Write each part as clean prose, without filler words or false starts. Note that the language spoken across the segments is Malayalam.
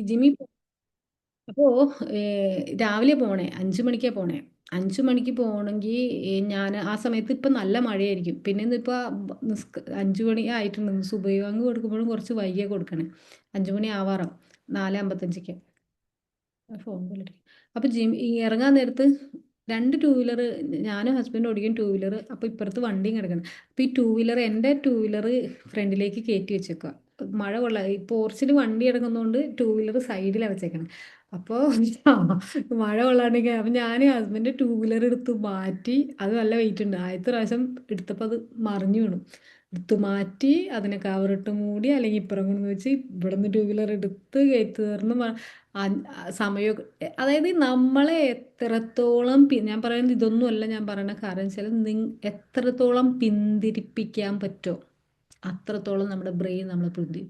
ജിമ്മി അപ്പോൾ രാവിലെ പോണേ 5 മണിക്കാ പോണേ. 5 മണിക്ക് പോകണമെങ്കിൽ ഞാൻ ആ സമയത്ത് ഇപ്പം നല്ല മഴയായിരിക്കും. പിന്നെ ഇന്നിപ്പോൾ 5 മണി ആയിട്ടുണ്ട്. സുബഹി ബാങ്ക് കൊടുക്കുമ്പോഴും കുറച്ച് വൈകിയേ കൊടുക്കണേ. 5 മണി ആവാറാം. 4:55. ഫോൺ വിളിക്കും. അപ്പോൾ ഈ ഇറങ്ങാൻ നേരത്ത് രണ്ട് ടൂ വീലർ, ഞാനും ഹസ്ബൻഡും ഓടിക്കും ടൂ വീലർ. അപ്പോൾ ഇപ്പുറത്ത് വണ്ടിയും കിടക്കണം. അപ്പോൾ ഈ ടൂ വീലർ, എൻ്റെ ടൂ വീലർ ഫ്രണ്ടിലേക്ക് കയറ്റി വെച്ചേക്കുക. മഴ കൊള്ള ഈ പോർച്ചിൽ വണ്ടി കിടക്കുന്നതുകൊണ്ട് ടൂ വീലർ സൈഡിലാണ് വെച്ചേക്കണം. അപ്പോൾ മഴ കൊള്ളാണ്ടെങ്കിൽ അപ്പം ഞാൻ ഹസ്ബൻഡ് ടൂ വീലർ എടുത്ത് മാറ്റി. അത് നല്ല വെയിറ്റ് ഉണ്ട്. ആദ്യത്തെ പ്രാവശ്യം എടുത്തപ്പോൾ അത് മറിഞ്ഞു വീണു. എടുത്ത് മാറ്റി അതിനെ കവറിട്ട് മൂടി, അല്ലെങ്കിൽ ഇപ്പുറം കൊണ്ടെന്ന് വെച്ച് ഇവിടെ നിന്ന് ടൂ വീലർ എടുത്ത് കയറ്റി തീർന്ന് സമയം. അതായത് നമ്മളെ എത്രത്തോളം ഞാൻ പറയുന്നത് ഇതൊന്നുമല്ല, ഞാൻ പറയുന്ന കാരണം വെച്ചാൽ എത്രത്തോളം പിന്തിരിപ്പിക്കാൻ പറ്റുമോ അത്രത്തോളം നമ്മുടെ ബ്രെയിൻ നമ്മളെ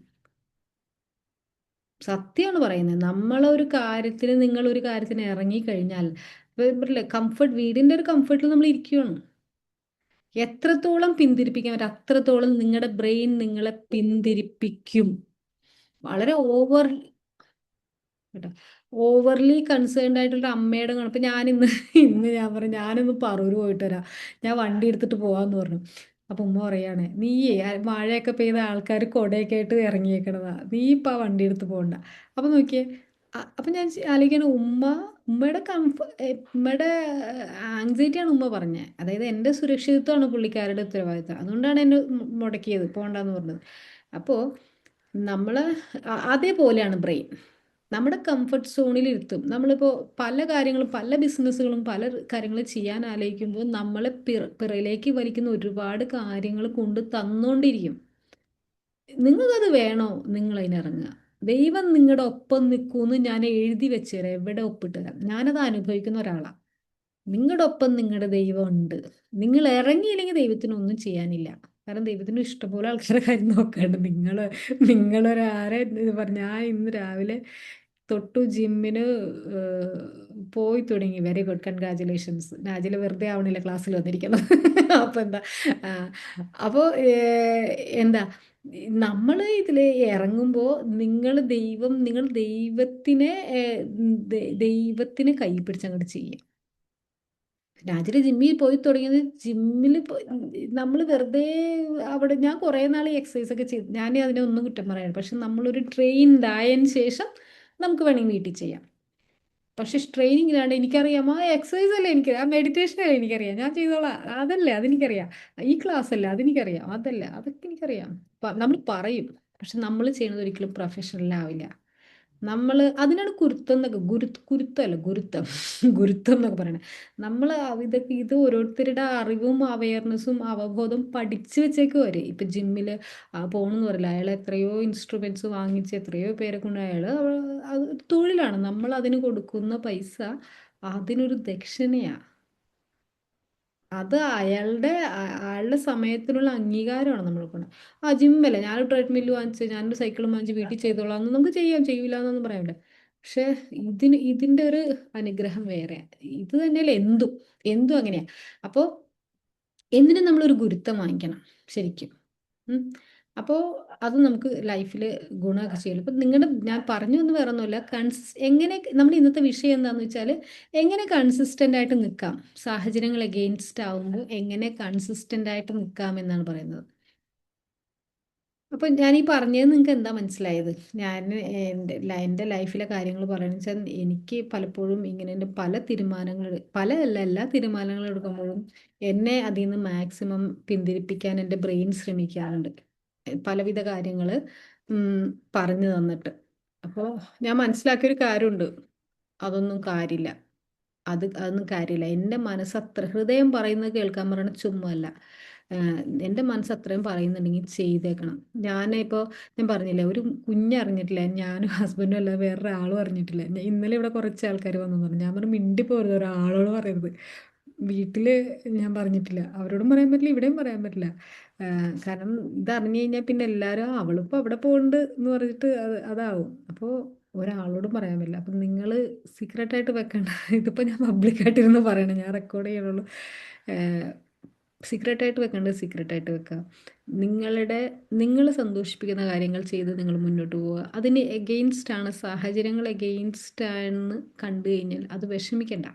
സത്യമാണ് പറയുന്നത്. നമ്മളൊരു കാര്യത്തിന്, നിങ്ങളൊരു കാര്യത്തിന് ഇറങ്ങിക്കഴിഞ്ഞാൽ കംഫർട്ട്, വീടിൻ്റെ ഒരു കംഫർട്ടിൽ നമ്മൾ ഇരിക്കുകയാണ്. എത്രത്തോളം പിന്തിരിപ്പിക്കാൻ പറ്റും അത്രത്തോളം നിങ്ങളുടെ ബ്രെയിൻ നിങ്ങളെ പിന്തിരിപ്പിക്കും. വളരെ കേട്ടോ, ഓവർലി കൺസേൺഡ് ആയിട്ടുള്ള അമ്മയുടെ കാണും. ഇപ്പം ഇന്ന് ഞാൻ പറഞ്ഞു ഞാനൊന്ന് പറൂര് പോയിട്ട് വരാം, ഞാൻ വണ്ടി എടുത്തിട്ട് പോവാന്ന് പറഞ്ഞു. അപ്പം ഉമ്മ പറയാണ്, നീ മഴയൊക്കെ പെയ്ത ആൾക്കാർ കുടയൊക്കെ ആയിട്ട് ഇറങ്ങിയേക്കണതാ, നീ ഇപ്പം ആ വണ്ടി എടുത്ത് പോകണ്ട. അപ്പം നോക്കിയേ. അപ്പം ഞാൻ ആലോചിക്കണം, ഉമ്മയുടെ ആങ്സൈറ്റിയാണ് ഉമ്മ പറഞ്ഞത്. അതായത് എൻ്റെ സുരക്ഷിതത്വമാണ് പുള്ളിക്കാരുടെ ഉത്തരവാദിത്തം. അതുകൊണ്ടാണ് എന്നെ മുടക്കിയത്, പോകണ്ടെന്ന് പറഞ്ഞത്. അപ്പോൾ നമ്മൾ അതേപോലെയാണ് ബ്രെയിൻ. നമ്മുടെ കംഫർട്ട് സോണിൽ ഇരുത്തും. നമ്മളിപ്പോൾ പല കാര്യങ്ങളും, പല ബിസിനസ്സുകളും, പല കാര്യങ്ങളും ചെയ്യാൻ ആലോചിക്കുമ്പോൾ നമ്മളെ പിറയിലേക്ക് വലിക്കുന്ന ഒരുപാട് കാര്യങ്ങൾ കൊണ്ട് തന്നുകൊണ്ടിരിക്കും. നിങ്ങൾക്കത് വേണോ, നിങ്ങൾ അതിനിറങ്ങുക. ദൈവം നിങ്ങളുടെ ഒപ്പം നിൽക്കുമെന്ന് ഞാൻ എഴുതി വെച്ചുതരാം, എവിടെ ഒപ്പിട്ട് തരാം. ഞാനത് അനുഭവിക്കുന്ന ഒരാളാണ്. നിങ്ങളുടെ ഒപ്പം നിങ്ങളുടെ ദൈവം ഉണ്ട്. നിങ്ങൾ ഇറങ്ങിയില്ലെങ്കിൽ ദൈവത്തിനൊന്നും ചെയ്യാനില്ല. കാരണം ദൈവത്തിന് ഇഷ്ടംപോലെ ആൾക്കാരുടെ കാര്യം നോക്കാണ്ട്. നിങ്ങളൊരാരെ പറഞ്ഞ, ഞാൻ ഇന്ന് രാവിലെ തൊട്ടു ജിമ്മിന് പോയി തുടങ്ങി. Very good, congratulations. നാജില വെറുതെ ആവണില്ല ക്ലാസ്സിൽ വന്നിരിക്കണം. അപ്പോൾ എന്താ, അപ്പോൾ എന്താ, നമ്മൾ ഇതിൽ ഇറങ്ങുമ്പോൾ നിങ്ങൾ ദൈവത്തിനെ ദൈവത്തിനെ കൈ പിടിച്ചങ്ങോട്ട് ചെയ്യുക. രാത്രി ജിമ്മിൽ പോയി തുടങ്ങിയത്, നമ്മൾ വെറുതെ അവിടെ, ഞാൻ കുറേ നാൾ എക്സസൈസ് ഒക്കെ ചെയ്തു, ഞാൻ അതിനെ ഒന്നും കുറ്റം പറയാണ്. പക്ഷെ നമ്മളൊരു ട്രെയിൻഡ് ആയതിന് ശേഷം നമുക്ക് വേണമെങ്കിൽ വീട്ടിൽ ചെയ്യാം. പക്ഷെ ട്രെയിനിങ് ഇല്ലാണ്ട് എനിക്കറിയാം, ആ എക്സസൈസ് അല്ലേ എനിക്കറിയാം, ആ മെഡിറ്റേഷൻ അല്ലേ എനിക്കറിയാം, ഞാൻ ചെയ്തോളാം, അതല്ലേ അതെനിക്കറിയാം, ഈ ക്ലാസ് അല്ലേ അതെനിക്കറിയാം, അതല്ല അതൊക്കെ എനിക്കറിയാം. നമ്മൾ പറയും, പക്ഷെ നമ്മൾ ചെയ്യുന്നത് ഒരിക്കലും പ്രൊഫഷണൽ ആവില്ല. നമ്മൾ അതിനാണ് കുരുത്തം എന്നൊക്കെ, കുരുത്തമല്ല ഗുരുത്തം. ഗുരുത്തം എന്നൊക്കെ പറയണേ. നമ്മൾ ഇത് ഓരോരുത്തരുടെ അറിവും അവയർനെസ്സും അവബോധം പഠിച്ചു വെച്ചേക്ക് വരെ. ഇപ്പം ജിമ്മിൽ പോകണമെന്ന് പറയില്ല, അയാൾ എത്രയോ ഇൻസ്ട്രുമെൻറ്റ്സ് വാങ്ങിച്ച് എത്രയോ പേരെ കൊണ്ട് അത് തൊഴിലാണ്. നമ്മൾ അതിന് കൊടുക്കുന്ന പൈസ അതിനൊരു ദക്ഷിണയാണ്. അത് അയാളുടെ സമയത്തിനുള്ള അംഗീകാരമാണ് നമ്മൾ കൊണ്ട്. ജിമ്മല്ല, ഞാനൊരു ട്രെഡ്മില്ല് വാങ്ങിച്ച്, ഞാനൊരു സൈക്കിൾ വാങ്ങിച്ച് വീട്ടിൽ ചെയ്തോളാം എന്ന് നമുക്ക് ചെയ്യാം, ചെയ്യില്ല എന്നൊന്നും പറയാനില്ല. പക്ഷെ ഇതിൻ്റെ ഒരു അനുഗ്രഹം വേറെ. ഇത് തന്നെയല്ലേ എന്തും, എന്തും അങ്ങനെയാ. അപ്പോൾ എന്തിനും നമ്മളൊരു ഗുരുത്തം വാങ്ങിക്കണം ശരിക്കും. ഉം. അപ്പോൾ അത് നമുക്ക് ലൈഫിൽ ഗുണമൊക്കെ ചെയ്യും. ഇപ്പം ഞാൻ പറഞ്ഞു എന്ന് വേറെ ഒന്നുമില്ല, എങ്ങനെ നമ്മുടെ ഇന്നത്തെ വിഷയം എന്താണെന്ന് വെച്ചാൽ, എങ്ങനെ കൺസിസ്റ്റൻ്റ് ആയിട്ട് നിൽക്കാം, സാഹചര്യങ്ങൾ എഗെയിൻസ്റ്റ് ആവുമ്പോൾ എങ്ങനെ കൺസിസ്റ്റൻ്റ് ആയിട്ട് നിൽക്കാം എന്നാണ് പറയുന്നത്. അപ്പോൾ ഞാൻ ഈ പറഞ്ഞത് നിങ്ങൾക്ക് എന്താ മനസ്സിലായത്? ഞാൻ എൻ്റെ ലൈഫിലെ കാര്യങ്ങൾ പറയുന്നത് വെച്ചാൽ, എനിക്ക് പലപ്പോഴും ഇങ്ങനെ എൻ്റെ പല തീരുമാനങ്ങൾ, എല്ലാ തീരുമാനങ്ങൾ എടുക്കുമ്പോഴും എന്നെ അതിൽ നിന്ന് മാക്സിമം പിന്തിരിപ്പിക്കാൻ എൻ്റെ ബ്രെയിൻ ശ്രമിക്കാറുണ്ട്. പലവിധ കാര്യങ്ങൾ പറഞ്ഞു തന്നിട്ട്. അപ്പോൾ ഞാൻ മനസ്സിലാക്കിയൊരു കാര്യമുണ്ട്, അതൊന്നും കാര്യമില്ല. അതൊന്നും കാര്യമില്ല. എൻ്റെ മനസ്സത്ര, ഹൃദയം പറയുന്നത് കേൾക്കാൻ പറയണ ചുമ്മാല്ല. എൻ്റെ മനസ്സ് അത്രയും പറയുന്നുണ്ടെങ്കിൽ ചെയ്തേക്കണം. ഞാൻ പറഞ്ഞില്ലേ, ഒരു കുഞ്ഞറിഞ്ഞിട്ടില്ല, ഞാനും ഹസ്ബൻഡും അല്ല വേറൊരാളും അറിഞ്ഞിട്ടില്ല. ഇന്നലെ ഇവിടെ കുറച്ച് ആൾക്കാർ വന്നു പറഞ്ഞു. ഞാൻ പറഞ്ഞു, മിണ്ടിപ്പോരുത്, ഒരാളോട് പറയരുത്. വീട്ടിൽ ഞാൻ പറഞ്ഞിട്ടില്ല, അവരോടും പറയാൻ പറ്റില്ല, ഇവിടെയും പറയാൻ പറ്റില്ല. കാരണം ഇതറിഞ്ഞു കഴിഞ്ഞാൽ പിന്നെ എല്ലാവരും അവളിപ്പോൾ അവിടെ പോകുന്നുണ്ട് എന്ന് പറഞ്ഞിട്ട് അതാവും. അപ്പോൾ ഒരാളോടും പറയാൻ പറ്റില്ല. അപ്പം നിങ്ങൾ സീക്രട്ടായിട്ട് വെക്കണ്ട. ഇതിപ്പോൾ ഞാൻ പബ്ലിക്കായിട്ടിരുന്ന് പറയണം, ഞാൻ റെക്കോർഡ് ചെയ്യണുള്ളൂ. സീക്രട്ടായിട്ട് വെക്കേണ്ടത് സീക്രട്ടായിട്ട് വെക്കുക. നിങ്ങളുടെ നിങ്ങൾ സന്തോഷിപ്പിക്കുന്ന കാര്യങ്ങൾ ചെയ്ത് നിങ്ങൾ മുന്നോട്ട് പോവുക. അതിന് എഗെയിൻസ്റ്റ് ആണ്, സാഹചര്യങ്ങൾ എഗെയിൻസ്റ്റ് ആണെന്ന് കണ്ടു കഴിഞ്ഞാൽ അത് വിഷമിക്കണ്ട.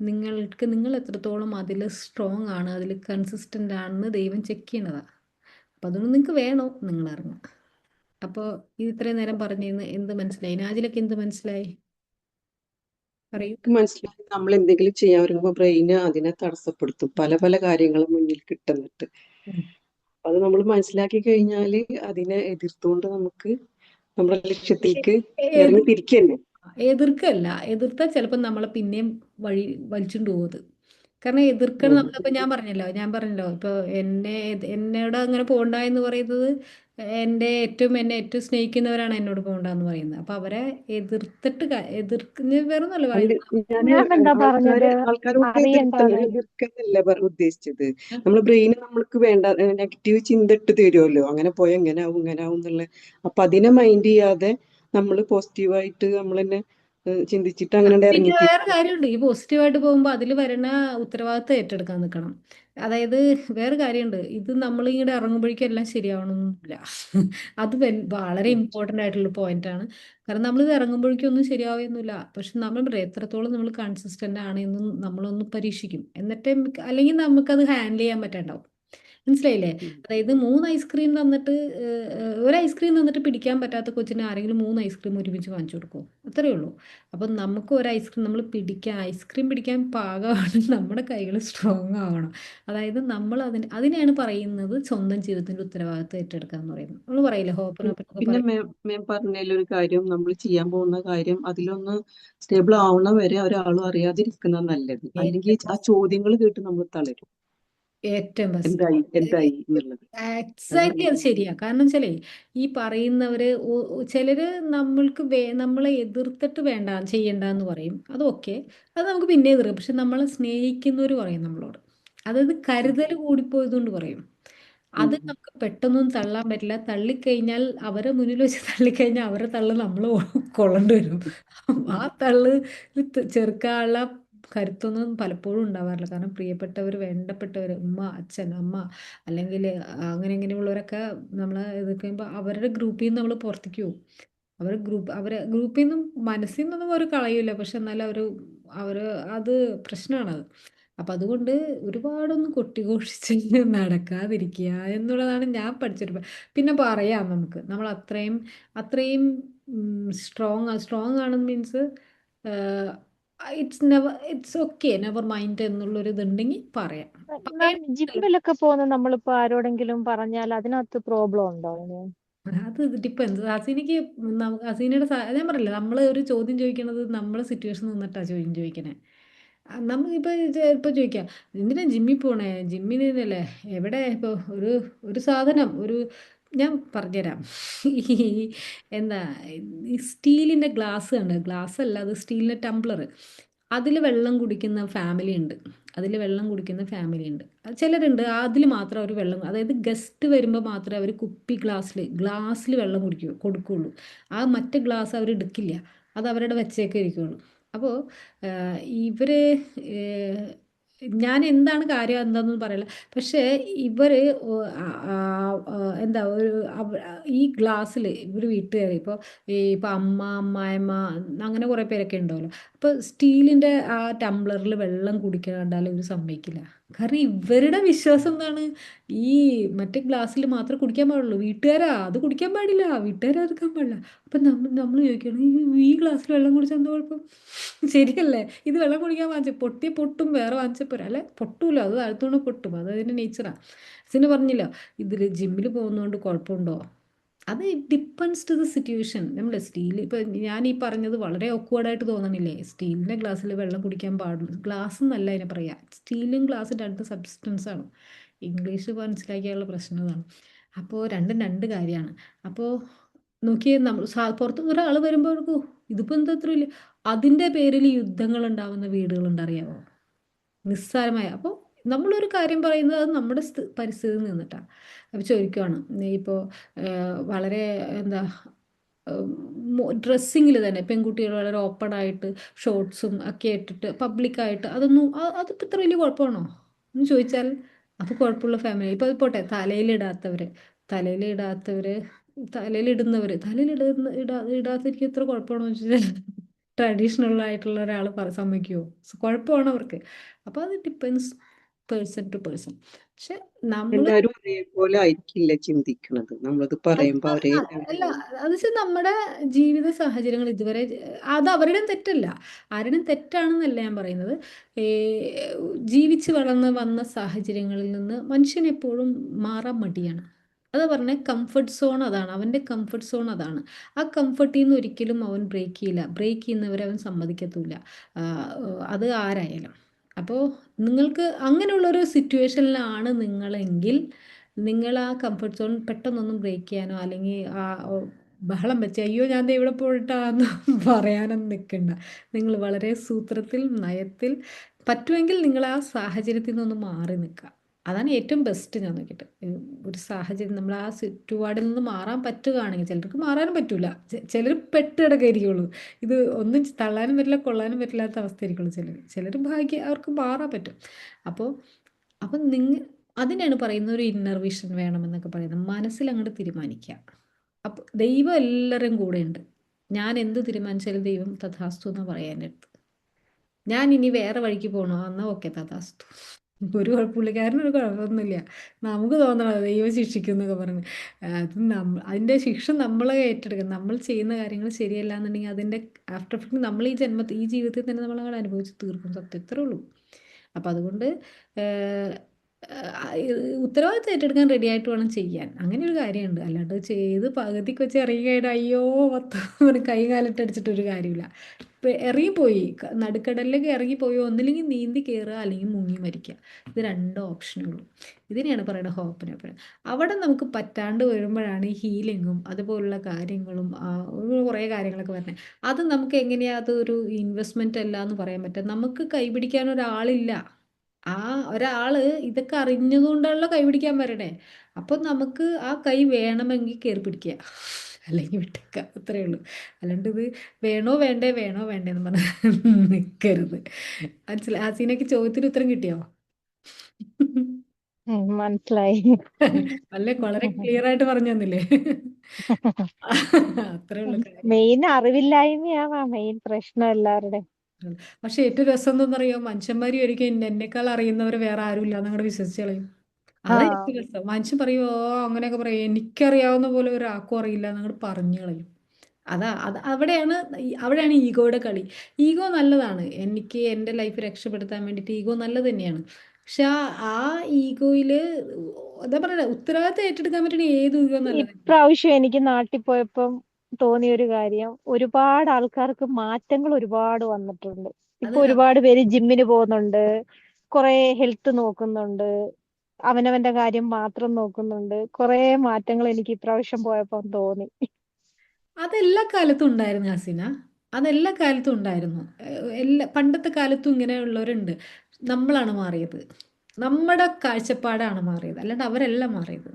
നിങ്ങൾക്ക് നിങ്ങൾ എത്രത്തോളം അതിൽ സ്ട്രോങ് ആണ്, അതിൽ കൺസിസ്റ്റൻ്റ് ആണെന്ന് ദൈവം ചെക്ക് ചെയ്യണതാണ്. അപ്പം അതുകൊണ്ട് നിങ്ങൾക്ക് വേണോ നിങ്ങൾ ഇറങ്ങുക. അപ്പോൾ ഇത് ഇത്രയും നേരം പറഞ്ഞിരുന്നു എന്ത് മനസ്സിലായി? നാജിലൊക്കെ എന്ത് മനസ്സിലായി? പറയൂ. എനിക്ക് മനസ്സിലായി, നമ്മൾ എന്തെങ്കിലും ചെയ്യാൻ വരുമ്പോ ബ്രെയിന് അതിനെ തടസ്സപ്പെടുത്തും, പല പല കാര്യങ്ങളും മുന്നിൽ കിട്ടുന്നിട്ട്. ഉം. അത് നമ്മൾ മനസ്സിലാക്കി കഴിഞ്ഞാല് അതിനെ എതിർത്തുകൊണ്ട് നമുക്ക് നമ്മുടെ ലക്ഷ്യത്തിലേക്ക് ഇറങ്ങി തിരിക്കന്നെ. എതിർക്കല്ല, എതിർത്താൽ ചിലപ്പോൾ നമ്മളെ പിന്നെയും വഴി വലിച്ചുകൊണ്ട് പോകുന്നത്. കാരണം എതിർക്കണം, ഉം. നമ്മളിപ്പോൾ ഞാൻ പറഞ്ഞല്ലോ ഇപ്പോൾ എന്നോട് അങ്ങനെ പോകണ്ട എന്ന് പറയുന്നത്, എന്നെ ഏറ്റവും സ്നേഹിക്കുന്നവരാണ് എന്നോട് പോകണ്ടെന്ന് പറയുന്നത്. അപ്പോൾ അവരെ എതിർത്തിട്ട് എതിർക്കുന്ന വേറെ നല്ല അല്ല, പറയുന്നത്. ഞാന് ഞാൻ എന്താ പറഞ്ഞത്, ആൾക്കാരോട് അറിയണ്ടാന്ന്. എതിർക്കുന്നല്ല ഉദ്ദേശിച്ചത്. നമ്മളെ ബ്രെയിന് നമ്മൾക്ക് വേണ്ട നെഗറ്റീവ് ചിന്ത ഇട്ട് തരുമല്ലോ, അങ്ങനെ പോയാൽ ഇങ്ങനെ ആവും എന്നുള്ള. അപ്പൊ അതിനെ മൈൻഡ് ചെയ്യാതെ നമ്മൾ പോസിറ്റീവായിട്ട് നമ്മൾ തന്നെ ചിന്തിച്ചിട്ട് അങ്ങനെ പിന്നെ വേറെ ഇറങ്ങിത്തിരിക്കണം. കാര്യമുണ്ട്, ഈ പോസിറ്റീവായിട്ട് പോകുമ്പോൾ അതിൽ വരുന്ന ഉത്തരവാദിത്തം ഏറ്റെടുക്കാൻ നിൽക്കണം. അതായത് വേറെ കാര്യമുണ്ട്, ഇത് നമ്മൾ ഇങ്ങോട്ട് ഇറങ്ങുമ്പോഴേക്കും എല്ലാം ശരിയാവണമെന്നില്ല. അത് വളരെ ഇമ്പോർട്ടൻ്റ് ആയിട്ടുള്ള പോയിന്റാണ്. കാരണം നമ്മളിത് ഇറങ്ങുമ്പോഴേക്കും ഒന്നും ശരിയാവുകയൊന്നുമില്ല. പക്ഷെ നമ്മൾ പറയാം എത്രത്തോളം നമ്മൾ കൺസിസ്റ്റൻ്റ് ആണ് എന്നും നമ്മളൊന്ന് പരീക്ഷിക്കും. എന്നിട്ട് അല്ലെങ്കിൽ നമുക്കത് ഹാൻഡിൽ ചെയ്യാൻ പറ്റാണ്ടാവും. മനസ്സിലായില്ലേ? ഉം. അതായത് 3 ഐസ്ക്രീം തന്നിട്ട് ഒരു ഐസ്ക്രീം തന്നിട്ട് പിടിക്കാൻ പറ്റാത്ത കൊച്ചിന് ആരെങ്കിലും 3 ഐസ്ക്രീം ഒരുമിച്ച് വാങ്ങിച്ചു കൊടുക്കും. അത്രയേ ഉള്ളൂ. അപ്പം നമുക്ക് ഒരു ഐസ്ക്രീം നമ്മൾ ഐസ്ക്രീം പിടിക്കാൻ പാകമാണ് നമ്മുടെ കൈകൾ സ്ട്രോങ് ആവണം. അതായത് നമ്മൾ അതിനെയാണ് പറയുന്നത് സ്വന്തം ജീവിതത്തിൻ്റെ ഉത്തരവാദിത്വം ഏറ്റെടുക്കുക എന്ന് പറയുന്നത്. നമ്മൾ പറയില്ലേ ഹോപ്പനൊക്കെ പിന്നെ പറയും. മേം പറഞ്ഞതിലൊരു കാര്യം, നമ്മൾ ചെയ്യാൻ പോകുന്ന കാര്യം അതിലൊന്ന് സ്റ്റേബിൾ ആവണ വരെ ഒരാളും അറിയാതിരിക്കുന്ന നല്ലത്. അല്ലെങ്കിൽ ഏറ്റവും ആ ചോദ്യങ്ങൾ കേട്ട് നമ്മൾ തളരും. ഏറ്റവും ബെസ്റ്റ്. എന്തായി എന്തായി എന്നുള്ളത്. എക്സാക്ട്ലി, അതാണ്. അത് ശരിയാ. കാരണം വെച്ചാലേ ഈ പറയുന്നവര് ചിലര് നമ്മളെ എതിർത്തിട്ട് വേണ്ട ചെയ്യണ്ട എന്ന് പറയും. അത് ഓക്കെ, അത് നമുക്ക് പിന്നെ എതിർക്കാം. പക്ഷെ നമ്മളെ സ്നേഹിക്കുന്നവർ പറയും നമ്മളോട്, അതായത് ഉം. കരുതൽ കൂടിപ്പോയതുകൊണ്ട് പറയും. അത് ഉം. നമുക്ക് പെട്ടെന്നൊന്നും തള്ളാൻ പറ്റില്ല. തള്ളിക്കഴിഞ്ഞാൽ അവരെ മുന്നിൽ വെച്ച് തള്ളിക്കഴിഞ്ഞാൽ അവരെ തള്ള് നമ്മൾ കൊള്ളേണ്ടി വരും. ആ തള്ള് ചെറുക്കാനുള്ള കരുത്തൊന്നും പലപ്പോഴും ഉണ്ടാവാറില്ല. കാരണം പ്രിയപ്പെട്ടവർ, വേണ്ടപ്പെട്ടവർ, ഉമ്മ, അച്ഛൻ, അമ്മ, അല്ലെങ്കിൽ അങ്ങനെ ഇങ്ങനെയുള്ളവരൊക്കെ നമ്മളെ എതിർക്കുമ്പോൾ അവരുടെ ഗ്രൂപ്പിൽ നിന്ന് നമ്മൾ പുറത്തേക്ക് പോകും. അവരെ ഗ്രൂപ്പിൽ നിന്നും മനസ്സിൽ നിന്നൊന്നും അവർ കളയില്ല. പക്ഷെ എന്നാലും അവർ അത് പ്രശ്നമാണത്. അപ്പം അതുകൊണ്ട് ഒരുപാടൊന്നും കൊട്ടിഘോഷിച്ച് നടക്കാതിരിക്കുക എന്നുള്ളതാണ് ഞാൻ പഠിച്ചൊരു പിന്നെ പറയാം നമുക്ക്, നമ്മൾ അത്രയും അത്രയും സ്ട്രോങ് ആണെന്ന് means it's okay, never mind എന്നുള്ളൊരു ഇതുണ്ടെങ്കിൽ പറയാം. മാം, പറയണ്ടല്ലോ. ജിമ്മിലൊക്കെ പോകുന്ന നമ്മളിപ്പോ ആരോടെങ്കിലും പറഞ്ഞാൽ അതിനകത്ത് പ്രോബ്ലം ഉണ്ടോ അതിന്? അത് ഡിപ്പെൻസ്. ഹസീനയ്ക്ക് ഹസീനയുടെ ഞാൻ പറയില്ല, നമ്മൾ ഒരു ചോദ്യം ചോദിക്കണത് നമ്മളെ സിറ്റുവേഷൻ നിന്നിട്ടാണ് ചോദ്യം ചോദിക്കണേ. നമുക്കിപ്പോൾ ഇപ്പോൾ ചോദിക്കാം എന്തിനാ ജിമ്മിൽ പോണേ, ജിമ്മിനല്ലേ എവിടെ ഇപ്പോൾ ഒരു സാധനം ഞാൻ പറഞ്ഞുതരാം. ഈ എന്താ ഈ സ്റ്റീലിൻ്റെ ഗ്ലാസ് ഉണ്ട്, ഗ്ലാസ് അല്ല അത് സ്റ്റീലിൻ്റെ ടംബ്ലർ, അതിൽ വെള്ളം കുടിക്കുന്ന ഫാമിലി ഉണ്ട്. ചിലരുണ്ട് അതിൽ മാത്രം അവർ വെള്ളം, അതായത് ഗസ്റ്റ് വരുമ്പോൾ മാത്രമേ അവർ കുപ്പി ഗ്ലാസ്സിൽ വെള്ളം കൊടുക്കുകയുള്ളൂ. ആ മറ്റേ ഗ്ലാസ് അവർ എടുക്കില്ല, അത് അവരുടെ വെച്ചേക്കേ ഇരിക്കുകയുള്ളൂ. അപ്പോൾ ഇവർ ഞാൻ എന്താണ് കാര്യം എന്താണെന്ന് പറയില്ല. പക്ഷേ ഇവർ എന്താ ഈ ഗ്ലാസ്സിൽ ഇവർ വീട്ടുകാർ ഇപ്പോൾ അമ്മ, അമ്മായിമ്മ, അങ്ങനെ കുറേ പേരൊക്കെ ഉണ്ടാവുമല്ലോ. അപ്പോൾ സ്റ്റീലിൻ്റെ ആ ടംബ്ലറിൽ വെള്ളം കുടിക്കാൻ കണ്ടാൽ ഇവർ സമ്മതിക്കില്ല. കാരണം ഇവരുടെ വിശ്വാസം എന്താണ്, ഈ മറ്റേ ഗ്ലാസ്സിൽ മാത്രമേ കുടിക്കാൻ പാടുള്ളൂ. അത് കുടിക്കാൻ പാടില്ല, എടുക്കാൻ പാടില്ല. അപ്പം നമ്മൾ ചോദിക്കണം ഈ ഗ്ലാസ്സിൽ വെള്ളം കുടിച്ചാൽ എന്താ കുഴപ്പം? ശരിയല്ലേ? ഇത് വെള്ളം കുടിക്കാൻ വാങ്ങിച്ച പൊട്ടിയ പൊട്ടും, വേറെ വാങ്ങിച്ചപ്പോരാ അല്ലെ? പൊട്ടൂല, അത് താഴ്ത്തോണ്ട് പൊട്ടും, അത് അതിൻ്റെ നേച്ചറാണ്. സിന് പറഞ്ഞില്ല ഇതിൽ ജിമ്മിൽ പോകുന്നതുകൊണ്ട് കുഴപ്പമുണ്ടോ? അത് ഡിപ്പെൻസ് ടു ദ സിറ്റുവേഷൻ. നമ്മൾ സ്റ്റീൽ ഇപ്പം ഞാൻ ഈ പറഞ്ഞത് വളരെ ഓക്വേർഡായിട്ട് തോന്നണില്ലേ? സ്റ്റീലിൻ്റെ ഗ്ലാസ്സിൽ വെള്ളം കുടിക്കാൻ പാടുള്ളൂ. ഗ്ലാസ് എന്നല്ല അതിനെ പറയാം, സ്റ്റീലും ഗ്ലാസും രണ്ട് സബ്സ്റ്റൻസ് ആണ്. ഇംഗ്ലീഷ് മനസ്സിലാക്കിയുള്ള പ്രശ്നം അതാണ്. അപ്പോൾ രണ്ടും രണ്ട് കാര്യമാണ്. അപ്പോൾ നോക്കിയേ, നമ്മൾ പുറത്ത് ഒരാൾ വരുമ്പോൾ ഇതിപ്പോൾ എന്താ അത്ര ഇല്ല, അതിൻ്റെ പേരിൽ യുദ്ധങ്ങൾ ഉണ്ടാവുന്ന വീടുകളുണ്ട്, അറിയാമോ? നിസ്സാരമായ. അപ്പോൾ നമ്മളൊരു കാര്യം പറയുന്നത് അത് നമ്മുടെ പരിസ്ഥിതിയിൽ നിന്നിട്ടാണ്. അപ്പോൾ ചോദിക്കുവാണ് ഇപ്പോൾ വളരെ എന്താ ഡ്രസ്സിങ്ങിൽ തന്നെ പെൺകുട്ടികൾ വളരെ ഓപ്പൺ ആയിട്ട് ഷോർട്സും ഒക്കെ ഇട്ടിട്ട് പബ്ലിക്കായിട്ട് അതിപ്പോൾ ഇത്ര വലിയ കുഴപ്പമാണോ എന്ന് ചോദിച്ചാൽ അപ്പോൾ കുഴപ്പമുള്ള ഫാമിലി ഇപ്പോൾ പോട്ടെ, തലയിലിടാത്തവര് ഇടാതിരിക്കും എത്ര കുഴപ്പമാണെന്ന് വെച്ചാൽ ട്രഡീഷണൽ ആയിട്ടുള്ള ഒരാൾ സമ്മതിക്കുമോ? കുഴപ്പമാണ് അവർക്ക്. അപ്പോൾ അത് ഡിപ്പെൻസ് പേഴ്സൺ ടു പേഴ്സൺ. പക്ഷെ നമ്മൾ എല്ലാരും ഒരേപോലെ ആയിരിക്കില്ല ചിന്തിക്കണത്. നമ്മളത് പറയുമ്പോ ഒരേ അല്ല, അത് വെച്ചാൽ നമ്മുടെ ജീവിത സാഹചര്യങ്ങൾ ഇതുവരെ അത് അവരുടെയും തെറ്റല്ല, ആരുടെയും തെറ്റാണെന്നല്ല ഞാൻ പറയുന്നത്. ഏ, ജീവിച്ച് വളർന്ന് വന്ന സാഹചര്യങ്ങളിൽ നിന്ന് മനുഷ്യൻ എപ്പോഴും മാറാൻ മടിയാണ്. അതാ പറഞ്ഞ കംഫർട്ട് സോൺ, അതാണ് അവൻ്റെ കംഫർട്ട് സോൺ. അതാണ് ആ കംഫർട്ടിൽ നിന്ന് ഒരിക്കലും അവൻ ബ്രേക്ക് ചെയ്യില്ല. ബ്രേക്ക് ചെയ്യുന്നവരെ അവൻ സമ്മതിക്കത്തില്ല. ആ, അത് ആരായാലും. അപ്പോൾ നിങ്ങൾക്ക് അങ്ങനെയുള്ളൊരു സിറ്റുവേഷനിലാണ് നിങ്ങളെങ്കിൽ നിങ്ങൾ ആ കംഫർട്ട് സോൺ പെട്ടെന്നൊന്നും ബ്രേക്ക് ചെയ്യാനോ അല്ലെങ്കിൽ ആ ബഹളം വെച്ച് അയ്യോ ഞാൻ ദേ ഇവിടെ പോയിട്ടാന്ന് പറയാനൊന്നും നിൽക്കണ്ട. നിങ്ങൾ വളരെ സൂത്രത്തിൽ, നയത്തിൽ, പറ്റുമെങ്കിൽ നിങ്ങൾ ആ സാഹചര്യത്തിൽ നിന്നൊന്ന് മാറി നിൽക്കുക. അതാണ് ഏറ്റവും ബെസ്റ്റ്. ഞാൻ നോക്കിയിട്ട് ഒരു സാഹചര്യം നമ്മൾ ആ ചുറ്റുപാടിൽ നിന്ന് മാറാൻ പറ്റുകയാണെങ്കിൽ, ചിലർക്ക് മാറാനും പറ്റൂല, ചിലർ പെട്ട് കിടക്കായിരിക്കുള്ളൂ. ഇത് ഒന്നും തള്ളാനും പറ്റില്ല കൊള്ളാനും പറ്റില്ലാത്ത അവസ്ഥയായിരിക്കുള്ളൂ ചിലർ ഭാഗ്യം അവർക്ക് മാറാൻ പറ്റും. അപ്പോൾ അപ്പം അതിനാണ് പറയുന്നത് ഒരു ഇന്നർ വിഷൻ വേണമെന്നൊക്കെ പറയുന്നത്. മനസ്സിൽ അങ്ങോട്ട് തീരുമാനിക്കുക. അപ്പോൾ ദൈവം എല്ലാവരും കൂടെയുണ്ട്. ഞാൻ എന്ത് തീരുമാനിച്ചാലും ദൈവം തഥാസ്തു എന്ന് പറയാൻ എൻ്റെ അടുത്ത്. ഞാൻ ഇനി വേറെ വഴിക്ക് പോകണോ എന്നാൽ ഓക്കെ തഥാസ്തു, ഒരു പുള്ളിക്കാരനൊരു കുഴപ്പമൊന്നുമില്ല. നമുക്ക് തോന്നണം ദൈവം ശിക്ഷിക്കും എന്നൊക്കെ പറഞ്ഞ്. അത് അതിൻ്റെ ശിക്ഷ നമ്മളെ ഏറ്റെടുക്കണം. നമ്മൾ ചെയ്യുന്ന കാര്യങ്ങൾ ശരിയല്ല എന്നുണ്ടെങ്കിൽ അതിൻ്റെ ആഫ്റ്റർ എഫക്റ്റ് നമ്മൾ ഈ ജീവിതത്തിൽ തന്നെ നമ്മൾ അങ്ങനെ അനുഭവിച്ച് തീർക്കും. സത്യം ഇത്രേ ഉള്ളൂ. അപ്പം അതുകൊണ്ട് ഉത്തരവാദിത്തം ഏറ്റെടുക്കാൻ റെഡി ആയിട്ട് വേണം ചെയ്യാൻ. അങ്ങനെ ഒരു കാര്യമുണ്ട്. അല്ലാണ്ട് ചെയ്ത് പകുതിക്ക് വെച്ച് ഇറങ്ങി കഴിഞ്ഞാൽ അയ്യോ കൈ കാലിട്ടടിച്ചിട്ടൊരു കാര്യമില്ല. ഇപ്പം ഇറങ്ങിപ്പോയി നടുക്കടലിലേക്ക് ഇറങ്ങിപ്പോയി, ഒന്നില്ലെങ്കിൽ നീന്തി കയറുക അല്ലെങ്കിൽ മുങ്ങി മരിക്കുക. ഇത് രണ്ട് ഓപ്ഷനുള്ളൂ. ഇതിനെയാണ് പറയുന്നത് ഹോപ്പിനെ പറയുന്നത്. അവിടെ നമുക്ക് പറ്റാണ്ട് വരുമ്പോഴാണ് ഈ ഹീലിങ്ങും അതുപോലുള്ള കാര്യങ്ങളും കുറേ കാര്യങ്ങളൊക്കെ വരുന്നത്. അത് നമുക്ക് എങ്ങനെയാണ് അതൊരു ഇൻവെസ്റ്റ്മെൻ്റ് അല്ല എന്ന് പറയാൻ പറ്റുക? നമുക്ക് കൈപിടിക്കാൻ ഒരാളില്ല. ആ ഒരാള് ഇതൊക്കെ അറിഞ്ഞതുകൊണ്ടുള്ള കൈ പിടിക്കാൻ വരണേ. അപ്പൊ നമുക്ക് ആ കൈ വേണമെങ്കിൽ കയറി പിടിക്കുക, അല്ലെങ്കിൽ വിട്ടേക്കുക. അത്രേ ഉള്ളൂ. അല്ലാണ്ട് ഇത് വേണോ വേണ്ടേ വേണോ വേണ്ടേ എന്ന് പറഞ്ഞ് നിൽക്കരുത്. മനസ്സിലായി? ഹസീനയ്ക്ക് ചോദ്യത്തിന് ഉത്തരം കിട്ടിയോ? മനസ്സിലായി. അല്ലേ, വളരെ ക്ലിയർ ആയിട്ട് പറഞ്ഞു തന്നില്ലേ? അത്രേ ഉള്ളൂ കാര്യം. മെയിൻ അറിവില്ലായ്മയാണ് മെയിൻ പ്രശ്നം എല്ലാവരുടെ. പക്ഷെ ഏറ്റവും രസം എന്താണെന്നറിയോ, മനുഷ്യന്മാര് ഒരിക്കലും എന്നെക്കാൾ അറിയുന്നവർ വേറെ ആരും ഇല്ല എന്നങ്ങോട്ട് വിശ്വസിച്ച് കളയും. അതാ ഏറ്റവും രസം. മനുഷ്യൻ പറയും ഓ അങ്ങനെയൊക്കെ പറയും, എനിക്കറിയാവുന്ന പോലെ ഒരാൾക്കും അറിയില്ല എന്നങ്ങോട്ട് പറഞ്ഞു കളയും. അവിടെയാണ് ഈഗോയുടെ കളി. ഈഗോ നല്ലതാണ്. എനിക്ക് എൻ്റെ ലൈഫ് രക്ഷപ്പെടുത്താൻ വേണ്ടിയിട്ട് ഈഗോ നല്ലത് തന്നെയാണ്. പക്ഷെ ആ ഈഗോയില് എന്താ പറയുക, ഉത്തരവാദിത്തം ഏറ്റെടുക്കാൻ പറ്റണ ഏത് ഈഗോ നല്ലത്. ഇപ്രാവശ്യം എനിക്ക് നാട്ടിൽ പോയപ്പം തോന്നിയ ഒരു കാര്യം, ഒരുപാട് ആൾക്കാർക്ക് മാറ്റങ്ങൾ ഒരുപാട് വന്നിട്ടുണ്ട്. അത് ഇപ്പൊ ഒരുപാട് പേര് ജിമ്മിന് പോകുന്നുണ്ട്, കുറെ ഹെൽത്ത് നോക്കുന്നുണ്ട്, അവനവന്റെ കാര്യം മാത്രം നോക്കുന്നുണ്ട്. കുറെ മാറ്റങ്ങൾ എനിക്ക് ഇപ്രാവശ്യം പോയപ്പം തോന്നി. അതെല്ലാ കാലത്തും ഉണ്ടായിരുന്നു ഹസീന. അതെല്ലാ കാലത്തും ഉണ്ടായിരുന്നു. പണ്ടത്തെ കാലത്തും ഇങ്ങനെയുള്ളവരുണ്ട്. നമ്മളാണ് മാറിയത്. നമ്മുടെ കാഴ്ചപ്പാടാണ് മാറിയത്, അല്ലാണ്ട് അവരല്ല മാറിയത്.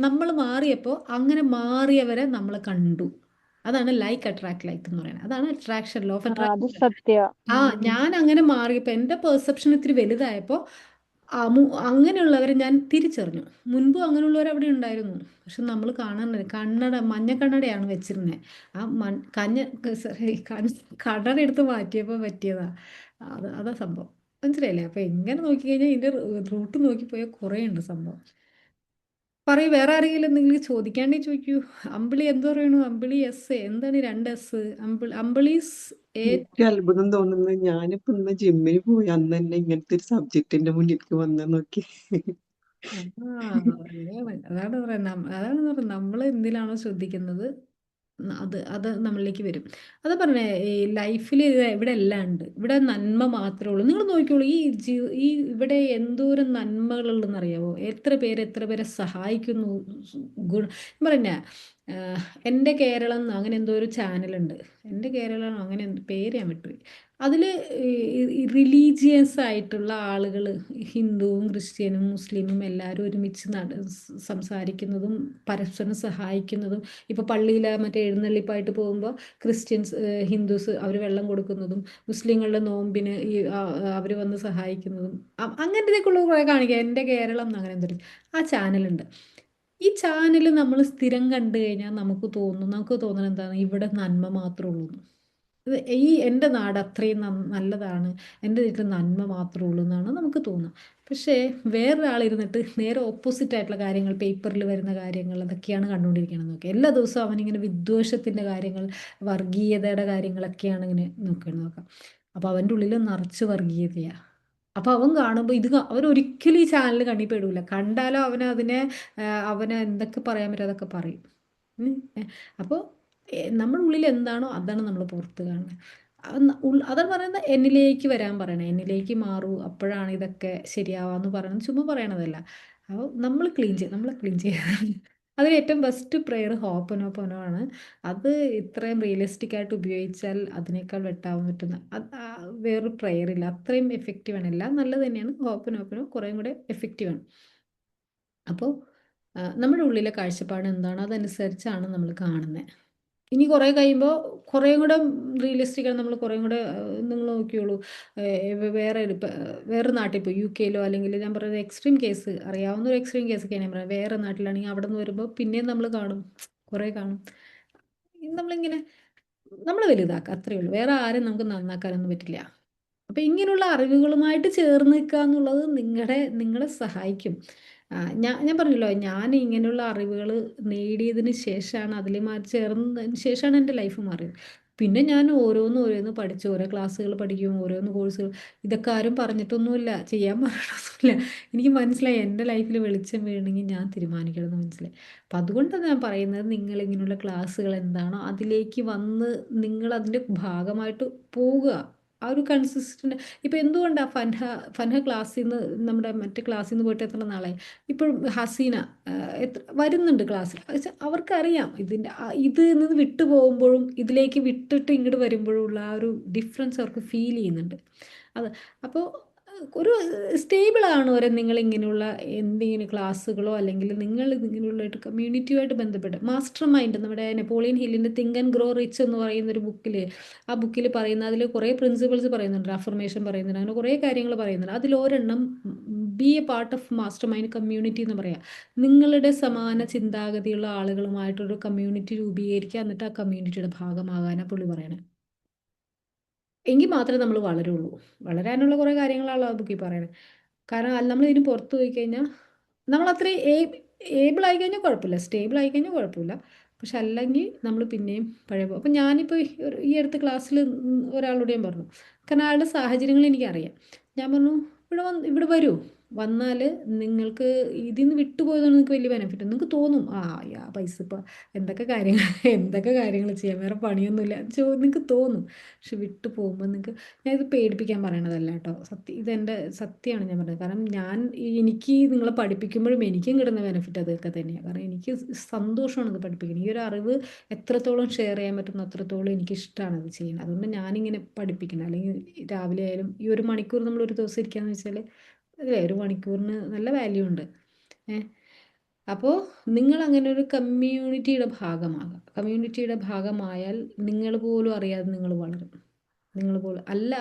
നമ്മൾ മാറിയപ്പോൾ അങ്ങനെ മാറിയവരെ നമ്മൾ കണ്ടു. അതാണ് ലൈക്ക് അട്രാക്ട് ലൈക്ക് എന്ന് പറയുന്നത്. അതാണ് അട്രാക്ഷൻ, ലോ ഓഫ് അത് അട്രാക്ഷൻ. സത്യ. ഞാൻ അങ്ങനെ മാറിയപ്പോൾ എൻ്റെ പെർസെപ്ഷൻ ഇത്തിരി വലുതായപ്പോൾ അങ്ങനെയുള്ളവരെ ഞാൻ തിരിച്ചറിഞ്ഞു. മുൻപും അങ്ങനെയുള്ളവർ അവിടെ ഉണ്ടായിരുന്നു. പക്ഷെ നമ്മൾ മഞ്ഞ കണ്ണടയാണ് വെച്ചിരുന്നത്. ആ sorry, കണ്ണട എടുത്ത് മാറ്റിയപ്പോൾ പറ്റിയതാ. അതാ സംഭവം. മനസ്സിലായില്ലേ? അപ്പൊ എങ്ങനെ നോക്കിക്കഴിഞ്ഞാൽ ഇതിന്റെ റൂട്ട് നോക്കിപ്പോയാൽ കുറേ ഉണ്ട് സംഭവം. പറയൂ, വേറെ ആരെങ്കിലും എന്തെങ്കിലും ചോദിക്കാണ്ടേ ചോദിക്കൂ. അമ്പിളി എന്ത് പറയണു? അമ്പിളി എസ് എന്താണ് 2 S? അമ്പിളീസ് എനിക്ക് അത്ഭുതം തോന്നുന്നത്, ഞാനിപ്പോ ഇന്ന് ജിമ്മിന് പോയി അന്ന് തന്നെ ഇങ്ങനത്തെ ഒരു സബ്ജക്റ്റിന്റെ മുന്നിലേക്ക് വന്ന് നോക്കി. അതാണ് പറയുന്നത് നമ്മൾ എന്തിലാണോ ശ്രദ്ധിക്കുന്നത് അത് നമ്മളിലേക്ക് വരും. അത് പറഞ്ഞേ, ഈ ലൈഫിൽ ഇവിടെ എല്ലാം ഉണ്ട്. ഇവിടെ നന്മ മാത്രമേ ഉള്ളൂ. നിങ്ങൾ നോക്കിക്കോളൂ, ഈ ഇവിടെ എന്തോരം നന്മകളുണ്ടെന്ന് അറിയാവോ? എത്ര പേരെ സഹായിക്കുന്നു. പറഞ്ഞ എൻ്റെ കേരളം എന്ന് അങ്ങനെ എന്തോ ഒരു ചാനലുണ്ട്. എൻ്റെ കേരളം അങ്ങനെ പേര് ഞാൻ വിട്ടുപോയി. അതിൽ റിലീജിയസ് ആയിട്ടുള്ള ആളുകൾ, ഹിന്ദുവും ക്രിസ്ത്യനും മുസ്ലിമും എല്ലാവരും ഒരുമിച്ച് സംസാരിക്കുന്നതും പരസ്പരം സഹായിക്കുന്നതും, ഇപ്പോൾ പള്ളിയിൽ മറ്റേ എഴുന്നള്ളിപ്പായിട്ട് പോകുമ്പോൾ ക്രിസ്ത്യൻസ് ഹിന്ദുസ് അവർ വെള്ളം കൊടുക്കുന്നതും, മുസ്ലിങ്ങളുടെ നോമ്പിന് ഈ അവർ വന്ന് സഹായിക്കുന്നതും, അങ്ങനത്തേക്കുള്ള കുറേ കാണിക്കുക. എൻ്റെ കേരളം എന്ന് അങ്ങനെ എന്തോ ആ ചാനലുണ്ട്. ഈ ചാനൽ നമ്മൾ സ്ഥിരം കണ്ടു കഴിഞ്ഞാൽ നമുക്ക് തോന്നുന്നത് എന്താണ്, ഇവിടെ നന്മ മാത്രമേ ഉള്ളൂ എന്ന്. ഈ എൻ്റെ നാട് അത്രയും നല്ലതാണ്, എൻ്റെ വീട്ടിൽ നന്മ മാത്രമേ ഉള്ളൂ എന്നാണ് നമുക്ക് തോന്നുക. പക്ഷേ വേറൊരാളിരുന്നിട്ട് നേരെ ഓപ്പോസിറ്റ് ആയിട്ടുള്ള കാര്യങ്ങൾ, പേപ്പറിൽ വരുന്ന കാര്യങ്ങൾ അതൊക്കെയാണ് കണ്ടുകൊണ്ടിരിക്കുകയാണ് നോക്കുക. എല്ലാ ദിവസവും അവനിങ്ങനെ വിദ്വേഷത്തിൻ്റെ കാര്യങ്ങൾ, വർഗീയതയുടെ കാര്യങ്ങളൊക്കെയാണ് ഇങ്ങനെ നോക്കാം. അപ്പോൾ അവൻ്റെ ഉള്ളിൽ നിറച്ച് വർഗീയതയാണ്. അപ്പോൾ അവൻ കാണുമ്പോൾ അവരൊരിക്കലും ഈ ചാനൽ കണ്ണിൽ പെടില്ല. കണ്ടാലോ അവന് എന്തൊക്കെ പറയാൻ പറ്റും അതൊക്കെ പറയും. അപ്പോൾ നമ്മുടെ ഉള്ളിൽ എന്താണോ അതാണ് നമ്മൾ പുറത്ത് കാണുന്നത്. അതാണ് പറയുന്നത്, എന്നിലേക്ക് വരാൻ പറയണേ, എന്നിലേക്ക് മാറൂ, അപ്പോഴാണ് ഇതൊക്കെ ശരിയാവാന്ന് പറയുന്നത്. ചുമ്മാ പറയണതല്ല. അപ്പോൾ നമ്മളെ ക്ലീൻ ചെയ്യുക. അതിൽ ഏറ്റവും ബെസ്റ്റ് പ്രെയർ ഹോപ്പനോപ്പനോ ആണ്. അത് ഇത്രയും റിയലിസ്റ്റിക് ആയിട്ട് ഉപയോഗിച്ചാൽ അതിനേക്കാൾ വെട്ടാവാൻ പറ്റുന്ന വേറൊരു പ്രെയർ ഇല്ല. അത്രയും എഫക്റ്റീവാണ്. എല്ലാം നല്ലത് തന്നെയാണ്. ഹോപ്പനോപ്പനോ കുറേയും കൂടെ എഫക്റ്റീവാണ്. അപ്പോൾ നമ്മുടെ ഉള്ളിലെ കാഴ്ചപ്പാട് എന്താണോ അതനുസരിച്ചാണ് നമ്മൾ കാണുന്നത്. ഇനി കുറേ കഴിയുമ്പോൾ കുറേയും കൂടെ റിയലിസ്റ്റിക്കാണ്. നമ്മൾ കുറേയും കൂടെ നിങ്ങൾ നോക്കിയോളൂ, വേറെ നാട്ടിൽ പോയി UK-ലോ, അല്ലെങ്കിൽ ഞാൻ പറയുന്നത് എക്സ്ട്രീം കേസ്, അറിയാവുന്ന ഒരു എക്സ്ട്രീം കേസൊക്കെയാണ് ഞാൻ പറയുന്നത്. വേറെ നാട്ടിലാണെങ്കിൽ അവിടെ നിന്ന് വരുമ്പോൾ പിന്നെയും നമ്മൾ കാണും, കുറേ കാണും. നമ്മളിങ്ങനെ നമ്മൾ വലുതാക്കുക, അത്രയേ ഉള്ളൂ. വേറെ ആരും നമുക്ക് നന്നാക്കാനൊന്നും പറ്റില്ല. അപ്പോൾ ഇങ്ങനെയുള്ള അറിവുകളുമായിട്ട് ചേർന്ന് നിൽക്കുക എന്നുള്ളത് നിങ്ങളെ സഹായിക്കും. ഞാൻ പറഞ്ഞല്ലോ, ഞാൻ ഇങ്ങനെയുള്ള അറിവുകൾ നേടിയതിന് ശേഷമാണ്, അതിൽ ചേർന്നതിന് ശേഷമാണ് എൻ്റെ ലൈഫ് മാറിയത്. പിന്നെ ഞാൻ ഓരോന്ന് പഠിച്ച് ഓരോ ക്ലാസ്സുകൾ പഠിക്കും, ഓരോന്ന് കോഴ്സുകൾ. ഇതൊക്കെ ആരും പറഞ്ഞിട്ടൊന്നുമില്ല, ചെയ്യാൻ പറഞ്ഞിട്ടൊന്നുമില്ല. എനിക്ക് മനസ്സിലായി എൻ്റെ ലൈഫിൽ വെളിച്ചം വീണെങ്കിൽ ഞാൻ തീരുമാനിക്കണമെന്ന് മനസ്സിലായി. അപ്പം അതുകൊണ്ടാണ് ഞാൻ പറയുന്നത്, നിങ്ങളിങ്ങനെയുള്ള ക്ലാസ്സുകൾ എന്താണോ അതിലേക്ക് വന്ന് നിങ്ങൾ അതിൻ്റെ ഭാഗമായിട്ട് പോവുക. ആ ഒരു കൺസിസ്റ്റൻ്റ്. ഇപ്പോൾ എന്തുകൊണ്ടാണ് ഫൻഹ ക്ലാസ്സിൽ നിന്ന്, നമ്മുടെ മറ്റേ ക്ലാസ്സിൽ നിന്ന് പോയിട്ട് എത്ര നാളായി. ഇപ്പോഴും ഹസീന വരുന്നുണ്ട് ക്ലാസ്സിൽ. അവർക്കറിയാം ഇത് നിന്ന് വിട്ടു പോകുമ്പോഴും ഇതിലേക്ക് വിട്ടിട്ട് ഇങ്ങോട്ട് വരുമ്പോഴും ഉള്ള ആ ഒരു ഡിഫറൻസ് അവർക്ക് ഫീൽ ചെയ്യുന്നുണ്ട്. അപ്പോൾ ഒരു സ്റ്റേബിളാണ് വരെ നിങ്ങളിങ്ങനെയുള്ള എന്തെങ്കിലും ക്ലാസ്സുകളോ, അല്ലെങ്കിൽ നിങ്ങൾ ഇങ്ങനെയുള്ള കമ്മ്യൂണിറ്റിയുമായിട്ട് ബന്ധപ്പെട്ട് മാസ്റ്റർ മൈൻഡ്, നമ്മുടെ നെപ്പോളിയൻ ഹില്ലിൻ്റെ തിങ്ക് ആൻഡ് ഗ്രോ റിച്ച് എന്ന് പറയുന്നൊരു ആ ബുക്കിൽ പറയുന്ന, അതിൽ കുറേ പ്രിൻസിപ്പിൾസ് പറയുന്നുണ്ട്, അഫർമേഷൻ പറയുന്നുണ്ട്, അങ്ങനെ കുറേ കാര്യങ്ങൾ പറയുന്നുണ്ട്. അതിലൊരെണ്ണം be a part of master mind community എന്ന് പറയാം. നിങ്ങളുടെ സമാന ചിന്താഗതിയുള്ള ആളുകളുമായിട്ടൊരു കമ്മ്യൂണിറ്റി രൂപീകരിക്കുക, എന്നിട്ട് ആ കമ്മ്യൂണിറ്റിയുടെ ഭാഗമാകാനാണ് പുള്ളി പറയണേ. എങ്കിൽ മാത്രമേ നമ്മൾ വളരുള്ളൂ. വളരാനുള്ള കുറേ കാര്യങ്ങളാണ് ആ ബുക്കിൽ പറയുന്നത്. കാരണം നമ്മൾ ഇതിന് പുറത്ത് പോയി കഴിഞ്ഞാൽ നമ്മൾ അത്രയും ഏബിൾ ആയി കഴിഞ്ഞാൽ കുഴപ്പമില്ല, സ്റ്റേബിൾ ആയി കഴിഞ്ഞാൽ കുഴപ്പമില്ല. പക്ഷെ അല്ലെങ്കിൽ നമ്മൾ പിന്നെയും പഴയ പോകും. അപ്പം ഞാനിപ്പോൾ ഈ അടുത്ത ക്ലാസ്സിൽ ഒരാളോട് ഞാൻ പറഞ്ഞു, കാരണം അയാളുടെ സാഹചര്യങ്ങൾ എനിക്കറിയാം. ഞാൻ പറഞ്ഞു, ഇവിടെ വരൂ, വന്നാൽ നിങ്ങൾക്ക് ഇതിൽ നിന്ന് വിട്ടുപോയതാണ് നിങ്ങൾക്ക് വലിയ ബെനിഫിറ്റ്. നിങ്ങൾക്ക് തോന്നും, പൈസ ഇപ്പോൾ എന്തൊക്കെ കാര്യങ്ങൾ ചെയ്യാം, വേറെ പണിയൊന്നുമില്ല നിങ്ങൾക്ക് തോന്നും. പക്ഷെ വിട്ടു പോകുമ്പോൾ നിങ്ങൾക്ക്, ഞാൻ ഇത് പേടിപ്പിക്കാൻ പറയണതല്ല കേട്ടോ, ഇതെൻ്റെ സത്യമാണ് ഞാൻ പറഞ്ഞത്. കാരണം എനിക്ക് നിങ്ങളെ പഠിപ്പിക്കുമ്പോഴും എനിക്കും കിട്ടുന്ന ബെനിഫിറ്റ് അതൊക്കെ തന്നെയാണ്. കാരണം എനിക്ക് സന്തോഷമാണ് ഇത് പഠിപ്പിക്കുന്നത്. ഈ ഒരു അറിവ് എത്രത്തോളം ഷെയർ ചെയ്യാൻ പറ്റുന്ന അത്രത്തോളം എനിക്കിഷ്ടമാണ് അത് ചെയ്യുന്നത്. അതുകൊണ്ട് ഞാനിങ്ങനെ പഠിപ്പിക്കണം. അല്ലെങ്കിൽ രാവിലെ ആയാലും ഈ 1 മണിക്കൂർ നമ്മൾ ഒരു ദിവസം ഇരിക്കുകയെന്ന് വെച്ചാൽ അല്ലേ, 1 മണിക്കൂറിന് നല്ല വാല്യൂ ഉണ്ട്. അപ്പോൾ നിങ്ങൾ അങ്ങനെ ഒരു കമ്മ്യൂണിറ്റിയുടെ ഭാഗമായാൽ നിങ്ങൾ പോലും അറിയാതെ നിങ്ങൾ വളരും. നിങ്ങൾ പോലും അല്ല,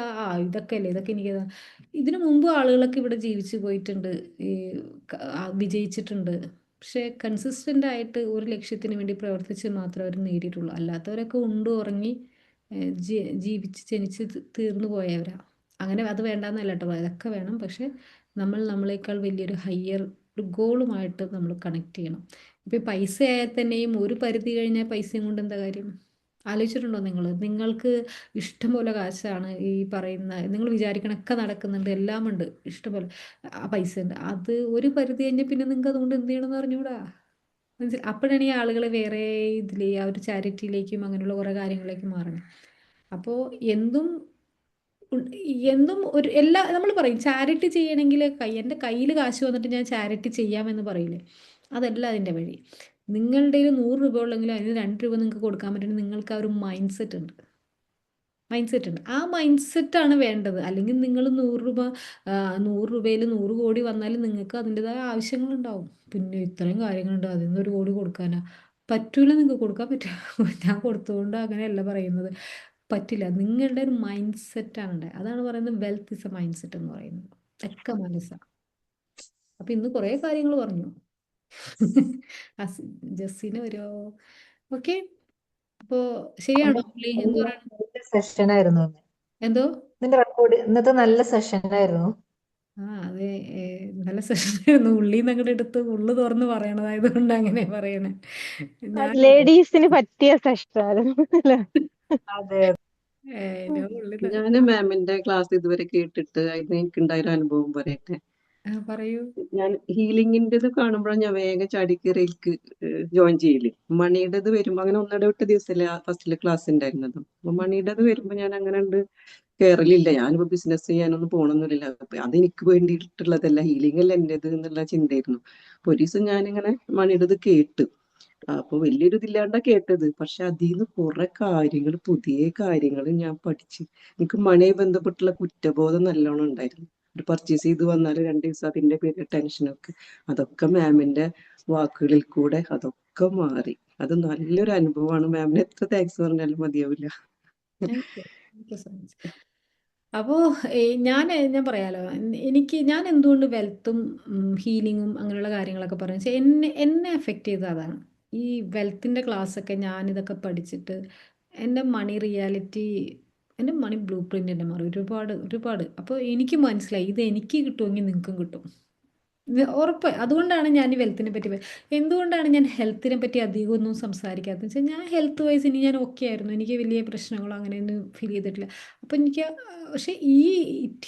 ഇതൊക്കെ എനിക്ക് ഇതിനു മുമ്പ് ആളുകളൊക്കെ ഇവിടെ ജീവിച്ചു പോയിട്ടുണ്ട്, വിജയിച്ചിട്ടുണ്ട്. പക്ഷേ കൺസിസ്റ്റൻ്റ് ആയിട്ട് ഒരു ലക്ഷ്യത്തിന് വേണ്ടി പ്രവർത്തിച്ച് മാത്രമേ അവർ നേടിയിട്ടുള്ളൂ. അല്ലാത്തവരൊക്കെ ഉണ്ടു ഉറങ്ങി ജീവിച്ച് ജനിച്ച് തീർന്നു പോയവരാണ്. അങ്ങനെ അത് വേണ്ടാന്നല്ല കേട്ടോ, അതൊക്കെ വേണം. പക്ഷെ നമ്മളെക്കാൾ വലിയൊരു ഹയ്യർ ഒരു ഗോളുമായിട്ട് നമ്മൾ കണക്ട് ചെയ്യണം. ഇപ്പോൾ പൈസ ആയാൽ തന്നെയും ഒരു പരിധി കഴിഞ്ഞാൽ പൈസയും കൊണ്ട് എന്താ കാര്യം? ആലോചിച്ചിട്ടുണ്ടോ നിങ്ങൾക്ക് ഇഷ്ടംപോലെ കാശാണ്, ഈ പറയുന്ന നിങ്ങൾ വിചാരിക്കണൊക്കെ നടക്കുന്നുണ്ട്, എല്ലാം ഉണ്ട്, ഇഷ്ടംപോലെ പൈസ ഉണ്ട്. അത് ഒരു പരിധി കഴിഞ്ഞാൽ പിന്നെ നിങ്ങൾക്ക് അതുകൊണ്ട് എന്ത് ചെയ്യണമെന്ന് അറിഞ്ഞൂടാ. അപ്പോഴാണ് ഈ ആളുകൾ വേറെ ആ ഒരു ചാരിറ്റിയിലേക്കും അങ്ങനെയുള്ള കുറേ കാര്യങ്ങളിലേക്കും മാറണം. അപ്പോൾ എന്തും നമ്മൾ പറയും ചാരിറ്റി ചെയ്യണമെങ്കിൽ എൻ്റെ കയ്യിൽ കാശ് വന്നിട്ട് ഞാൻ ചാരിറ്റി ചെയ്യാമെന്ന് പറയില്ലേ, അതല്ല അതിൻ്റെ വഴി. നിങ്ങളുടെ കയ്യിൽ 100 രൂപ ഉള്ളെങ്കിൽ അതിന് 2 രൂപ നിങ്ങൾക്ക് കൊടുക്കാൻ പറ്റുന്നത് നിങ്ങൾക്ക് ആ ഒരു മൈൻഡ് സെറ്റ് ഉണ്ട്. മൈൻഡ് സെറ്റ് ഉണ്ട്. ആ മൈൻഡ് സെറ്റാണ് വേണ്ടത്. അല്ലെങ്കിൽ നിങ്ങൾ 100 രൂപ 100 രൂപയിൽ 100 കോടി വന്നാലും നിങ്ങൾക്ക് അതിൻ്റെതായ ആവശ്യങ്ങളുണ്ടാവും. പിന്നെ ഇത്രയും കാര്യങ്ങളുണ്ട്, അതിൽ നിന്ന് 1 കോടി കൊടുക്കാനാ പറ്റൂല. നിങ്ങൾക്ക് കൊടുക്കാൻ പറ്റുമോ? ഞാൻ കൊടുത്തുകൊണ്ട് അങ്ങനെയല്ല പറയുന്നത്. പറ്റില്ല. നിങ്ങളുടെ ഒരു മൈൻഡ് സെറ്റാണ് ഉണ്ടായത്. അതാണ് പറയുന്നത് wealth is A mind set എന്ന് പറയുന്നത്. ഒക്കെ മനസ്സാണ്. അപ്പം ഇന്ന് കുറേ കാര്യങ്ങൾ പറഞ്ഞു. ജസ്സിന് വരുമോ? ഓക്കെ. അപ്പോൾ ശരിയാണോ പുള്ളി എന്ന് പറയുന്നത്? നല്ല സെഷനായിരുന്നു ഇന്ന്. എന്തോ? ഇതിന്റെ റെക്കോർഡ് ഇന്നത്തെ നല്ല സെഷനായിരുന്നു. അതെ. നല്ല സെഷനായിരുന്നു. ഉള്ളിന്ന് അങ്ങോട്ട് എടുത്ത് ഉള്ളു തുറന്ന് പറയണതായതുകൊണ്ട് അങ്ങനെ പറയണേ. ഞാൻ ലേഡീസിന് പറ്റിയ സെഷനായിരുന്നു അല്ലേ? അതെ. ഞാൻ ഉള്ളി ഞാൻ മാമിന്റെ ക്ലാസ് ഇതുവരെ കേട്ടിട്ട് അതിന് എനിക്കുണ്ടായ ഒരു അനുഭവം പറയട്ടെ. പറയൂ. ഞാൻ ഹീലിംഗിൻ്റെത് കാണുമ്പോഴാണ് ഞാൻ വേഗം ചാടിക്കറിയിലേക്ക് ജോയിൻ ചെയ്യല്. മണിയുടേത് വരുമ്പോ അങ്ങനെ ഒന്നിടവിട്ട ദിവസമല്ലേ ഫസ്റ്റില് ക്ലാസ് ഉണ്ടായിരുന്നത്. അപ്പൊ മണിയുടേത് വരുമ്പോ ഞാൻ അങ്ങനെ ഉണ്ട് കേറലില്ല. ഞാനിപ്പോ ബിസിനസ് ചെയ്യാനൊന്നും പോകണമെന്നില്ല. അതെനിക്ക് വേണ്ടിയിട്ടുള്ളതല്ല, ഹീലിംഗ് അല്ല എന്റേത് എന്നുള്ള ചിന്തയായിരുന്നു. അപ്പൊ ഒരു ദിവസം ഞാനിങ്ങനെ മണിയുടേത് കേട്ട്. അപ്പൊ വലിയൊരു ഇതില്ലാണ്ടാ കേട്ടത്. പക്ഷെ അതിന്ന് കുറെ കാര്യങ്ങൾ, പുതിയ കാര്യങ്ങൾ ഞാൻ പഠിച്ച്. എനിക്ക് മണിയെ ബന്ധപ്പെട്ടുള്ള കുറ്റബോധം നല്ലോണം ഉണ്ടായിരുന്നു. ഒരു പർച്ചേസ് ചെയ്ത് വന്നാൽ 2 ദിവസം അതിന്റെ പേര് ടെൻഷനൊക്കെ, അതൊക്കെ മാമിന്റെ വാക്കുകളിൽ കൂടെ അതൊക്കെ മാറി. അത് നല്ലൊരു അനുഭവമാണ്. മാമിന് എത്ര താങ്ക്സ് പറഞ്ഞാലും മതിയാവില്ല. Thank you so much. അപ്പോൾ ഞാൻ പറയാലോ, ഞാൻ എന്തുകൊണ്ട് വെൽത്തും ഹീലിങ്ങും അങ്ങനെയുള്ള കാര്യങ്ങളൊക്കെ പറഞ്ഞു വെച്ചാൽ എന്നെ എഫക്റ്റ് ചെയ്തത് അതാണ്. ഈ വെൽത്തിൻ്റെ ക്ലാസ്സൊക്കെ ഞാനിതൊക്കെ പഠിച്ചിട്ട് എൻ്റെ മണി റിയാലിറ്റി, എൻ്റെ മണി ബ്ലൂ പ്രിൻ്റ് തന്നെ മാറി ഒരുപാട് ഒരുപാട്. അപ്പോൾ എനിക്ക് മനസ്സിലായി ഇത് എനിക്ക് കിട്ടുമെങ്കിൽ നിങ്ങൾക്കും കിട്ടും. ഇത് ഉറപ്പ്. അതുകൊണ്ടാണ് ഞാൻ ഈ വെൽത്തിനെ പറ്റി എന്തുകൊണ്ടാണ് ഞാൻ ഹെൽത്തിനെ പറ്റി അധികം ഒന്നും സംസാരിക്കാത്തത് വെച്ചാൽ ഞാൻ ഹെൽത്ത് വൈസ് ഇനി ഞാൻ ഓക്കെ ആയിരുന്നു. എനിക്ക് വലിയ പ്രശ്നങ്ങളോ അങ്ങനെയൊന്നും ഫീൽ ചെയ്തിട്ടില്ല. അപ്പം എനിക്ക് പക്ഷേ ഈ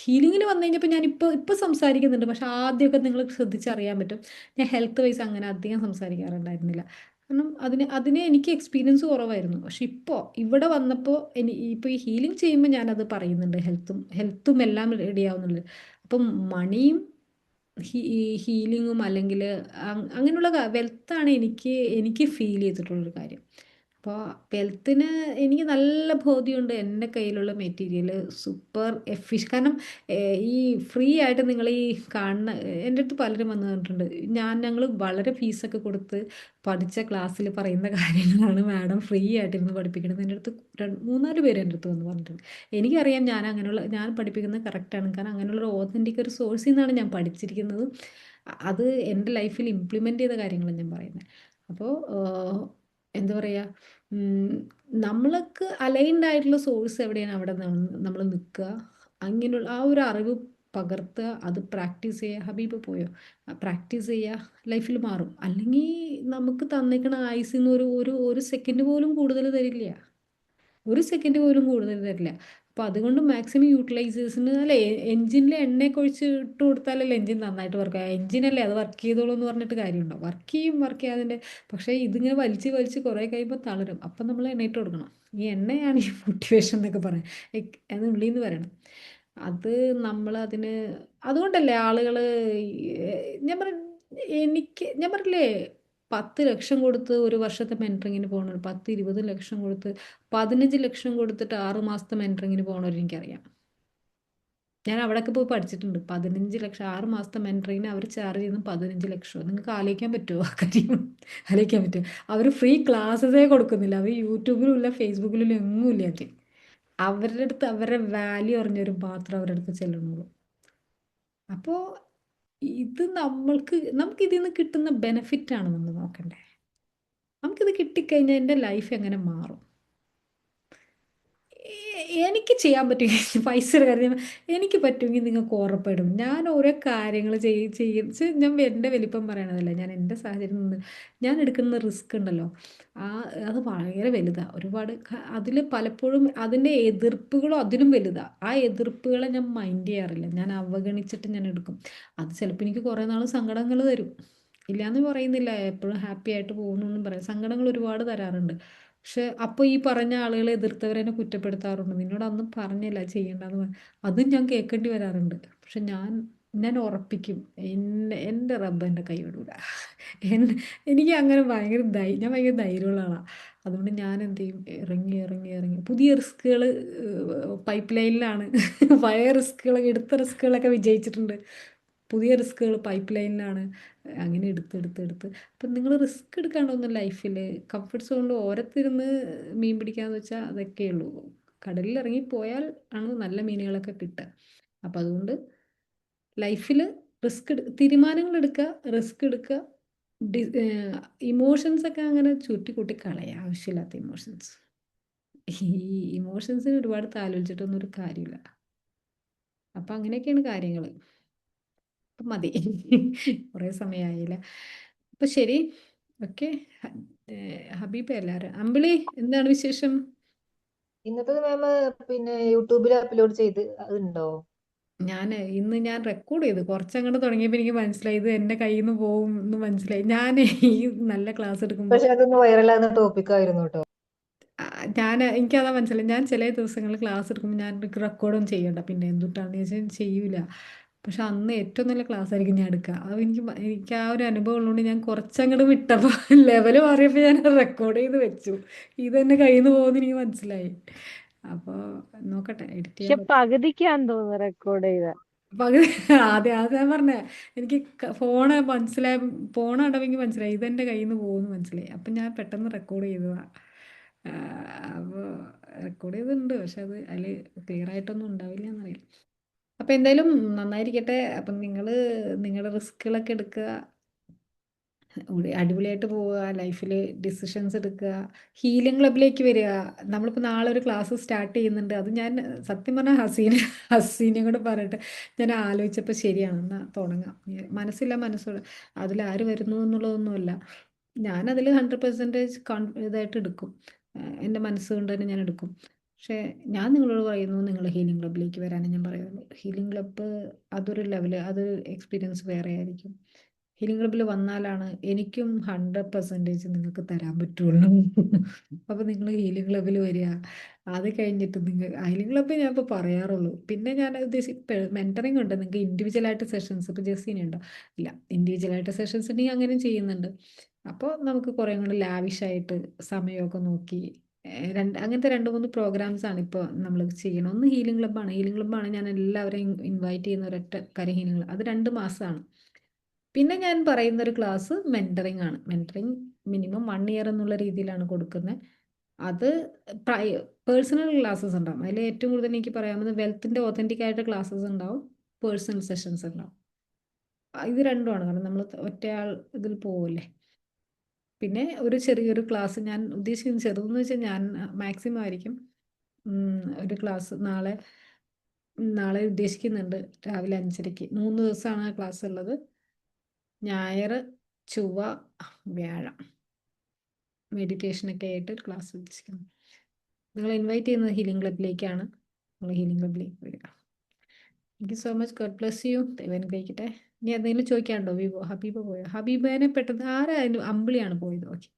ഹീലിങ്ങിന് വന്നു കഴിഞ്ഞപ്പോൾ ഞാനിപ്പോൾ സംസാരിക്കുന്നുണ്ട്. പക്ഷെ ആദ്യമൊക്കെ നിങ്ങൾ ശ്രദ്ധിച്ചറിയാൻ പറ്റും ഞാൻ ഹെൽത്ത് വൈസ് അങ്ങനെ അധികം സംസാരിക്കാറുണ്ടായിരുന്നില്ല. കാരണം അതിന് എനിക്ക് എക്സ്പീരിയൻസ് കുറവായിരുന്നു. പക്ഷെ ഇവിടെ വന്നപ്പോൾ ഇപ്പോൾ ഈ ഹീലിംഗ് ചെയ്യുമ്പോൾ ഞാനത് പറയുന്നുണ്ട്. ഹെൽത്തും എല്ലാം റെഡി ആവുന്നുണ്ട്. അപ്പം മണിയും ഹീലിങ്ങും അല്ലെങ്കിൽ അങ്ങനെയുള്ള വെൽത്താണ് എനിക്ക് ഫീൽ ചെയ്തിട്ടുള്ളൊരു കാര്യം. അപ്പോൾ വെൽത്തിന് എനിക്ക് നല്ല ബോധ്യമുണ്ട്. എൻ്റെ കയ്യിലുള്ള മെറ്റീരിയൽ സൂപ്പർ കാരണം ഈ ഫ്രീ ആയിട്ട് നിങ്ങൾ ഈ കാണുന്ന എൻ്റെ അടുത്ത് പലരും വന്ന് പറഞ്ഞിട്ടുണ്ട്. ഞങ്ങൾ വളരെ ഫീസൊക്കെ കൊടുത്ത് പഠിച്ച ക്ലാസ്സിൽ പറയുന്ന കാര്യങ്ങളാണ് മാഡം ഫ്രീ ആയിട്ടിരുന്ന് പഠിപ്പിക്കണത്. എൻ്റെ അടുത്ത് 3-4 പേര് എൻ്റെ അടുത്ത് വന്ന് പറഞ്ഞിട്ടുണ്ട്. എനിക്കറിയാം ഞാൻ പഠിപ്പിക്കുന്നത് കറക്റ്റാണ്. കാരണം അങ്ങനെയുള്ള ഓതൻറ്റിക് ഒരു സോഴ്സിൽ നിന്നാണ് ഞാൻ പഠിച്ചിരിക്കുന്നത്. അത് എൻ്റെ ലൈഫിൽ ഇംപ്ലിമെൻ്റ് ചെയ്ത കാര്യങ്ങളാണ് ഞാൻ പറയുന്നത്. അപ്പോൾ എന്താ പറയുക, നമ്മൾക്ക് അലൈൻഡ് ആയിട്ടുള്ള സോഴ്സ് എവിടെയാണ് അവിടെ നമ്മൾ നിൽക്കുക. അങ്ങനെയുള്ള ആ ഒരു അറിവ് പകർത്തുക, അത് പ്രാക്ടീസ് ചെയ്യുക. ഹബീബ് പോയോ? പ്രാക്ടീസ് ചെയ്യുക, ലൈഫിൽ മാറും. അല്ലെങ്കിൽ നമുക്ക് തന്നേക്കണ ആയുസ്സിൽ നിന്ന് ഒരു സെക്കൻഡ് പോലും കൂടുതൽ തരില്ല. ഒരു സെക്കൻഡ് പോലും കൂടുതൽ തരില്ല. അപ്പോൾ അതുകൊണ്ട് മാക്സിമം യൂട്ടിലൈസേഴ്സിന് അല്ലേ, എഞ്ചിനിൽ എണ്ണയൊക്കെ ഒഴിച്ച് ഇട്ട് കൊടുത്താലല്ലേ എഞ്ചിൻ നന്നായിട്ട് വർക്ക് ആകുക. എഞ്ചിനല്ലേ അത് വർക്ക് ചെയ്തോളൂ എന്ന് പറഞ്ഞിട്ട് കാര്യമുണ്ടോ? വർക്ക് ചെയ്യാതിൻ്റെ. പക്ഷേ ഇതിങ്ങനെ വലിച്ച് വലിച്ച് കുറേ കഴിയുമ്പോൾ തളരും. അപ്പം നമ്മൾ എണ്ണയിട്ട് കൊടുക്കണം. ഈ എണ്ണയാണ് ഈ മോട്ടിവേഷൻ എന്നൊക്കെ പറയാം. അത് ഉള്ളിൽ നിന്ന് വരണം. അത് നമ്മളതിന് അതുകൊണ്ടല്ലേ ആളുകൾ ഞാൻ പറഞ്ഞില്ലേ 10 ലക്ഷം കൊടുത്ത് ഒരു വർഷത്തെ മെൻറ്ററിങ്ങിന് പോകണവർ, 10-20 ലക്ഷം കൊടുത്ത് 15 ലക്ഷം കൊടുത്തിട്ട് 6 മാസത്തെ മെൻറ്ററിങ്ങിന് പോകണവർ എനിക്കറിയാം. ഞാൻ അവിടെയൊക്കെ പോയി പഠിച്ചിട്ടുണ്ട്. 15 ലക്ഷം 6 മാസത്തെ മെൻറ്ററിങ്ങിന് അവർ ചാർജ് ചെയ്യുന്നത് 15 ലക്ഷം. നിങ്ങൾക്ക് ആലോചിക്കാൻ പറ്റുമോ ആ കാര്യം? ആലോചിക്കാൻ പറ്റുമോ? അവർ ഫ്രീ ക്ലാസ്സസേ കൊടുക്കുന്നില്ല. അവർ യൂട്യൂബിലും ഇല്ല, ഫേസ്ബുക്കിലും എങ്ങും ഇല്ല. അവരുടെ അടുത്ത് അവരുടെ വാല്യൂ അറിഞ്ഞവർ മാത്രം അവരുടെ അടുത്ത് ചെല്ലണുള്ളൂ. അപ്പോൾ ഇത് നമുക്ക് ഇതിൽ നിന്ന് കിട്ടുന്ന ബെനിഫിറ്റാണ് നമ്മൾ നോക്കണ്ടേ. നമുക്കിത് കിട്ടിക്കഴിഞ്ഞാൽ എൻ്റെ ലൈഫ് എങ്ങനെ മാറും? എനിക്ക് ചെയ്യാൻ പറ്റുമെങ്കിൽ പൈസയുടെ കാര്യം എനിക്ക് പറ്റുമെങ്കിൽ നിങ്ങൾക്ക് ഉറപ്പിടും. ഞാൻ ഓരോ കാര്യങ്ങൾ ഞാൻ എൻ്റെ വലിപ്പം പറയണതല്ല, ഞാൻ എൻ്റെ സാഹചര്യം നിന്ന് ഞാൻ എടുക്കുന്ന റിസ്ക് ഉണ്ടല്ലോ, ആ അത് ഭയങ്കര വലുതാണ്. ഒരുപാട് അതിൽ പലപ്പോഴും അതിൻ്റെ എതിർപ്പുകളും അതിലും വലുതാണ്. ആ എതിർപ്പുകളെ ഞാൻ മൈൻഡ് ചെയ്യാറില്ല. ഞാൻ അവഗണിച്ചിട്ട് ഞാൻ എടുക്കും. അത് ചിലപ്പോൾ എനിക്ക് കുറേ നാൾ സങ്കടങ്ങൾ തരും. ഇല്ലയെന്ന് പറയുന്നില്ല, എപ്പോഴും ഹാപ്പി ആയിട്ട് പോകുന്നു എന്നും പറയാം. സങ്കടങ്ങൾ ഒരുപാട് തരാറുണ്ട്. പക്ഷെ അപ്പോൾ ഈ പറഞ്ഞ ആളുകളെ എതിർത്തവരെന്നെ കുറ്റപ്പെടുത്താറുണ്ട്. നിന്നോട് അന്ന് പറഞ്ഞില്ല ചെയ്യണ്ടെന്ന് അതും ഞാൻ കേൾക്കേണ്ടി വരാറുണ്ട്. പക്ഷെ ഞാൻ ഞാൻ ഉറപ്പിക്കും. എൻ്റെ റബ്ബ് എൻ്റെ കൈ വിടൂല. എൻ- എനിക്ക് അങ്ങനെ ഞാൻ ഭയങ്കര ധൈര്യമുള്ള ആളാണ്. അതുകൊണ്ട് ഞാൻ എന്ത് ചെയ്യും, ഇറങ്ങി ഇറങ്ങി ഇറങ്ങി പുതിയ റിസ്കുകൾ പൈപ്പ് ലൈനിലാണ്. പഴയ റിസ്കുകളൊക്കെ, എടുത്ത റിസ്കുകളൊക്കെ വിജയിച്ചിട്ടുണ്ട്. പുതിയ റിസ്കുകൾ പൈപ്പ് ലൈനിലാണ്. അങ്ങനെ എടുത്ത് അപ്പം നിങ്ങൾ റിസ്ക് എടുക്കാണ്ടൊന്നും ലൈഫിൽ കംഫർട്ട് സോണിൽ ഓരത്തിരുന്ന് മീൻ പിടിക്കാന്ന് വെച്ചാൽ അതൊക്കെ ഉള്ളൂ. കടലിൽ ഇറങ്ങിപ്പോയാൽ ആണ് നല്ല മീനുകളൊക്കെ കിട്ടുക. അപ്പം അതുകൊണ്ട് ലൈഫിൽ തീരുമാനങ്ങൾ എടുക്കുക, റിസ്ക് എടുക്കുക. ഇമോഷൻസ് ഒക്കെ അങ്ങനെ ചുരുട്ടിക്കൂട്ടി കളയുക, ആവശ്യമില്ലാത്ത ഇമോഷൻസ്. ഈ ഇമോഷൻസിന് ഒരുപാട് ആലോചിച്ചിട്ടൊന്നും ഒരു കാര്യമില്ല. അപ്പം അങ്ങനെയൊക്കെയാണ് കാര്യങ്ങൾ. അപ്പം മതി. കുറേ സമയമായില്ല. അപ്പം ശരി, ഓക്കെ. ഹബീബ എല്ലാവരും. അമ്പിളി, എന്താണ് വിശേഷം? ഇന്നത്തെ മാം പിന്നെ യൂട്യൂബിൽ അപ്ലോഡ് ചെയ്ത് അതുണ്ടോ? ഇന്ന് ഞാൻ റെക്കോർഡ് ചെയ്ത് കുറച്ചങ്ങോട്ട് തുടങ്ങിയപ്പോൾ എനിക്ക് മനസ്സിലായി ഇത് എൻ്റെ കയ്യിൽ നിന്ന് പോകും എന്ന് മനസ്സിലായി. ഞാൻ ഈ നല്ല ക്ലാസ് എടുക്കുമ്പോൾ പക്ഷെ അതൊന്ന് വൈറലാകുന്ന ടോപ്പിക് ആയിരുന്നു കേട്ടോ. എനിക്കതാ മനസ്സിലായി. ഞാൻ ചില ദിവസങ്ങളിൽ ക്ലാസ് എടുക്കുമ്പോൾ ഞാൻ റെക്കോർഡൊന്നും ചെയ്യണ്ട, പിന്നെ എന്തുട്ടാന്ന് ചോദിച്ചാൽ ചെയ്യൂല. പക്ഷെ അന്ന് ഏറ്റവും നല്ല ക്ലാസ് ആയിരിക്കും ഞാൻ എടുക്കുക. അത് എനിക്ക് ആ ഒരു അനുഭവം ഉള്ളതുകൊണ്ട് ഞാൻ കുറച്ചങ്ങോട്ട് വിട്ടപ്പോൾ ലെവൽ മാറിയപ്പോൾ ഞാൻ റെക്കോർഡ് ചെയ്ത് വെച്ചു. ഇതെന്നെ കയ്യിൽ നിന്ന് പോകുമെന്ന് എനിക്ക് മനസ്സിലായി. അപ്പോൾ നോക്കട്ടെ, എഡിറ്റ് പക്ഷെ ചെയ്യാൻ പറ്റും. പകുതിക്കാന്ന് തോന്നുന്നു റെക്കോർഡ് ചെയ്ത. പകുതി ആദ്യം ഞാൻ പറഞ്ഞേ, എനിക്ക് ഫോൺ അടവെങ്കിൽ മനസ്സിലായി ഇതെൻ്റെ കയ്യിൽ നിന്ന് പോകുമെന്ന് മനസ്സിലായി. അപ്പം ഞാൻ പെട്ടെന്ന് റെക്കോർഡ് ചെയ്തതാണ്. അപ്പോൾ റെക്കോർഡ് ചെയ്തിട്ടുണ്ട്, പക്ഷെ അത് അതിൽ ക്ലിയർ ആയിട്ടൊന്നും ഉണ്ടാവില്ല എന്നറിയില്ല. അപ്പം എന്തായാലും നന്നായിരിക്കട്ടെ. അപ്പം നിങ്ങളുടെ റിസ്കുകളൊക്കെ എടുക്കുക, അടിപൊളിയായിട്ട് പോവുക, ലൈഫിൽ ഡിസിഷൻസ് എടുക്കുക, ഹീലിംഗ് ക്ലബിലേക്ക് വരിക. നമ്മളിപ്പോൾ നാളെ ഒരു ക്ലാസ് സ്റ്റാർട്ട് ചെയ്യുന്നുണ്ട്. അത് ഞാൻ സത്യം പറഞ്ഞാൽ ഹസീനെ കൂടെ പറയട്ടെ, ഞാൻ ആലോചിച്ചപ്പോൾ ശരിയാണ്, എന്നാൽ തുടങ്ങാം. മനസ്സോടെ അതിലാര് വരുന്നു എന്നുള്ളതൊന്നുമല്ല, ഞാനതിൽ 100% ഇതായിട്ട് എടുക്കും. എൻ്റെ മനസ്സുകൊണ്ട് തന്നെ ഞാൻ എടുക്കും. പക്ഷേ ഞാൻ നിങ്ങളോട് പറയുന്നു, നിങ്ങൾ ഹീലിംഗ് ക്ലബിലേക്ക് വരാനേ ഞാൻ പറയുള്ളൂ. ഹീലിംഗ് ക്ലബ്ബ് അതൊരു ലെവല്, അത് എക്സ്പീരിയൻസ് വേറെ ആയിരിക്കും. ഹീലിംഗ് ക്ലബ്ബിൽ വന്നാലാണ് എനിക്കും 100% നിങ്ങൾക്ക് തരാൻ പറ്റുള്ളൂ. അപ്പോൾ നിങ്ങൾ ഹീലിംഗ് ക്ലബ്ബിൽ വരിക. അത് കഴിഞ്ഞിട്ട് ഹീലിംഗ് ക്ലബ്ബിൽ ഞാൻ ഇപ്പോൾ പറയാറുള്ളൂ. പിന്നെ ഞാൻ മെൻറ്ററിങ് ഉണ്ട്, നിങ്ങൾക്ക് ഇൻഡിവിജ്വലായിട്ട് സെഷൻസ്. ഇപ്പോൾ ജെസ്സിനുണ്ടോ? ഇല്ല, ഇൻഡിവിജ്വലായിട്ട് സെഷൻസ് ഉണ്ടെങ്കിൽ അങ്ങനെയും ചെയ്യുന്നുണ്ട്. അപ്പോൾ നമുക്ക് കുറേ കൂടെ ലാവിഷായിട്ട് സമയമൊക്കെ നോക്കി അങ്ങനത്തെ 2-3 പ്രോഗ്രാംസ് ആണ് ഇപ്പോൾ നമ്മൾ ചെയ്യണം. ഒന്ന് ഹീലിംഗ് ക്ലബ്ബാണ്. ഞാൻ എല്ലാവരെയും ഇൻവൈറ്റ് ചെയ്യുന്ന ഒരൊറ്റ കാര്യം ഹീലിംഗ് ക്ലബ്ബ്. അത് 2 മാസമാണ്. പിന്നെ ഞാൻ പറയുന്ന ഒരു ക്ലാസ് മെൻറ്ററിങ് ആണ്. മെൻറ്ററിങ് മിനിമം 1 ഇയർ എന്നുള്ള രീതിയിലാണ് കൊടുക്കുന്നത്. അത് പേഴ്സണൽ ക്ലാസ്സസ് ഉണ്ടാവും. അതിൽ ഏറ്റവും കൂടുതൽ എനിക്ക് പറയാവുന്നത് വെൽത്തിൻ്റെ ഒതൻറ്റിക് ആയിട്ട് ക്ലാസ്സസ് ഉണ്ടാവും, പേഴ്സണൽ സെഷൻസ് ഉണ്ടാവും. ഇത് രണ്ടുമാണ്. കാരണം നമ്മൾ ഒറ്റയാൾ ഇതിൽ പോവില്ലേ. പിന്നെ ഒരു ചെറിയൊരു ക്ലാസ് ഞാൻ ഉദ്ദേശിക്കുന്നത്, ചെറുതെന്ന് വെച്ചാൽ ഞാൻ മാക്സിമം ആയിരിക്കും ഒരു ക്ലാസ് നാളെ ഉദ്ദേശിക്കുന്നുണ്ട്. രാവിലെ 5:30. 3 ദിവസമാണ് ആ ക്ലാസ് ഉള്ളത്. ഞായർ, ചൊവ്വ, വ്യാഴം മെഡിറ്റേഷനൊക്കെ ആയിട്ട് ഒരു ക്ലാസ് ഉദ്ദേശിക്കുന്നു. നിങ്ങൾ ഇൻവൈറ്റ് ചെയ്യുന്നത് ഹീലിംഗ് ക്ലബിലേക്കാണ്. നിങ്ങൾ ഹീലിംഗ് ക്ലബിലേക്ക് വരിക. Thank you so much. God bless you. ദൈവം അനുഗ്രഹിക്കട്ടെ. ഇനി എന്തെങ്കിലും ചോദിക്കാനുണ്ടോ? ഹബീബ പോയോ? ഹബീബേനെ പെട്ടെന്ന് ആരായാലും അമ്പിളിയാണ് പോയത്. ഓക്കെ.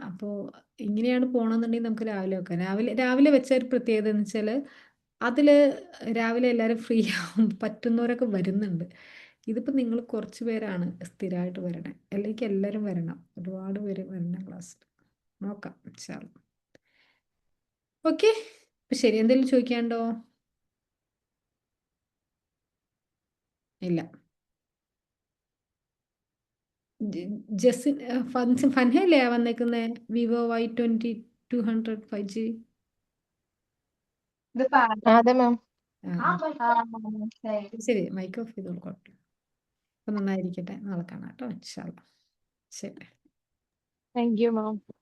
അപ്പോൾ ഇങ്ങനെയാണ് പോകണമെന്നുണ്ടെങ്കിൽ നമുക്ക് രാവിലെ വെക്കാം. രാവിലെ വെച്ച ഒരു പ്രത്യേകത എന്ന് വെച്ചാൽ അതിൽ രാവിലെ എല്ലാവരും ഫ്രീ ആവും, പറ്റുന്നവരൊക്കെ വരുന്നുണ്ട്. ഇതിപ്പോൾ നിങ്ങൾ കുറച്ച് പേരാണ് സ്ഥിരമായിട്ട് വരണേ, അല്ലെങ്കിൽ എല്ലാവരും വരണം. ഒരുപാട് പേര് വരണം ക്ലാസ്സിൽ. നോക്കാം ഇൻഷാ അള്ളാ. ഓക്കെ, അപ്പം ശരി. എന്തെങ്കിലും ചോദിക്കാനുണ്ടോ? ഇല്ല. ജസ്സിൻ ഫൻഹയല്ലേ വന്നേക്കുന്നത്? Vivo Y20 5G. അതെ മാം. ശരി, മൈക്ക് ഓഫ് ചെയ്തോളൂ, കുഴപ്പമില്ല. അപ്പം നന്നായിരിക്കട്ടെ. നാളെ കാണാം കേട്ടോ, ഇൻഷാ അള്ളാ. ശരി. Thank you ma'am.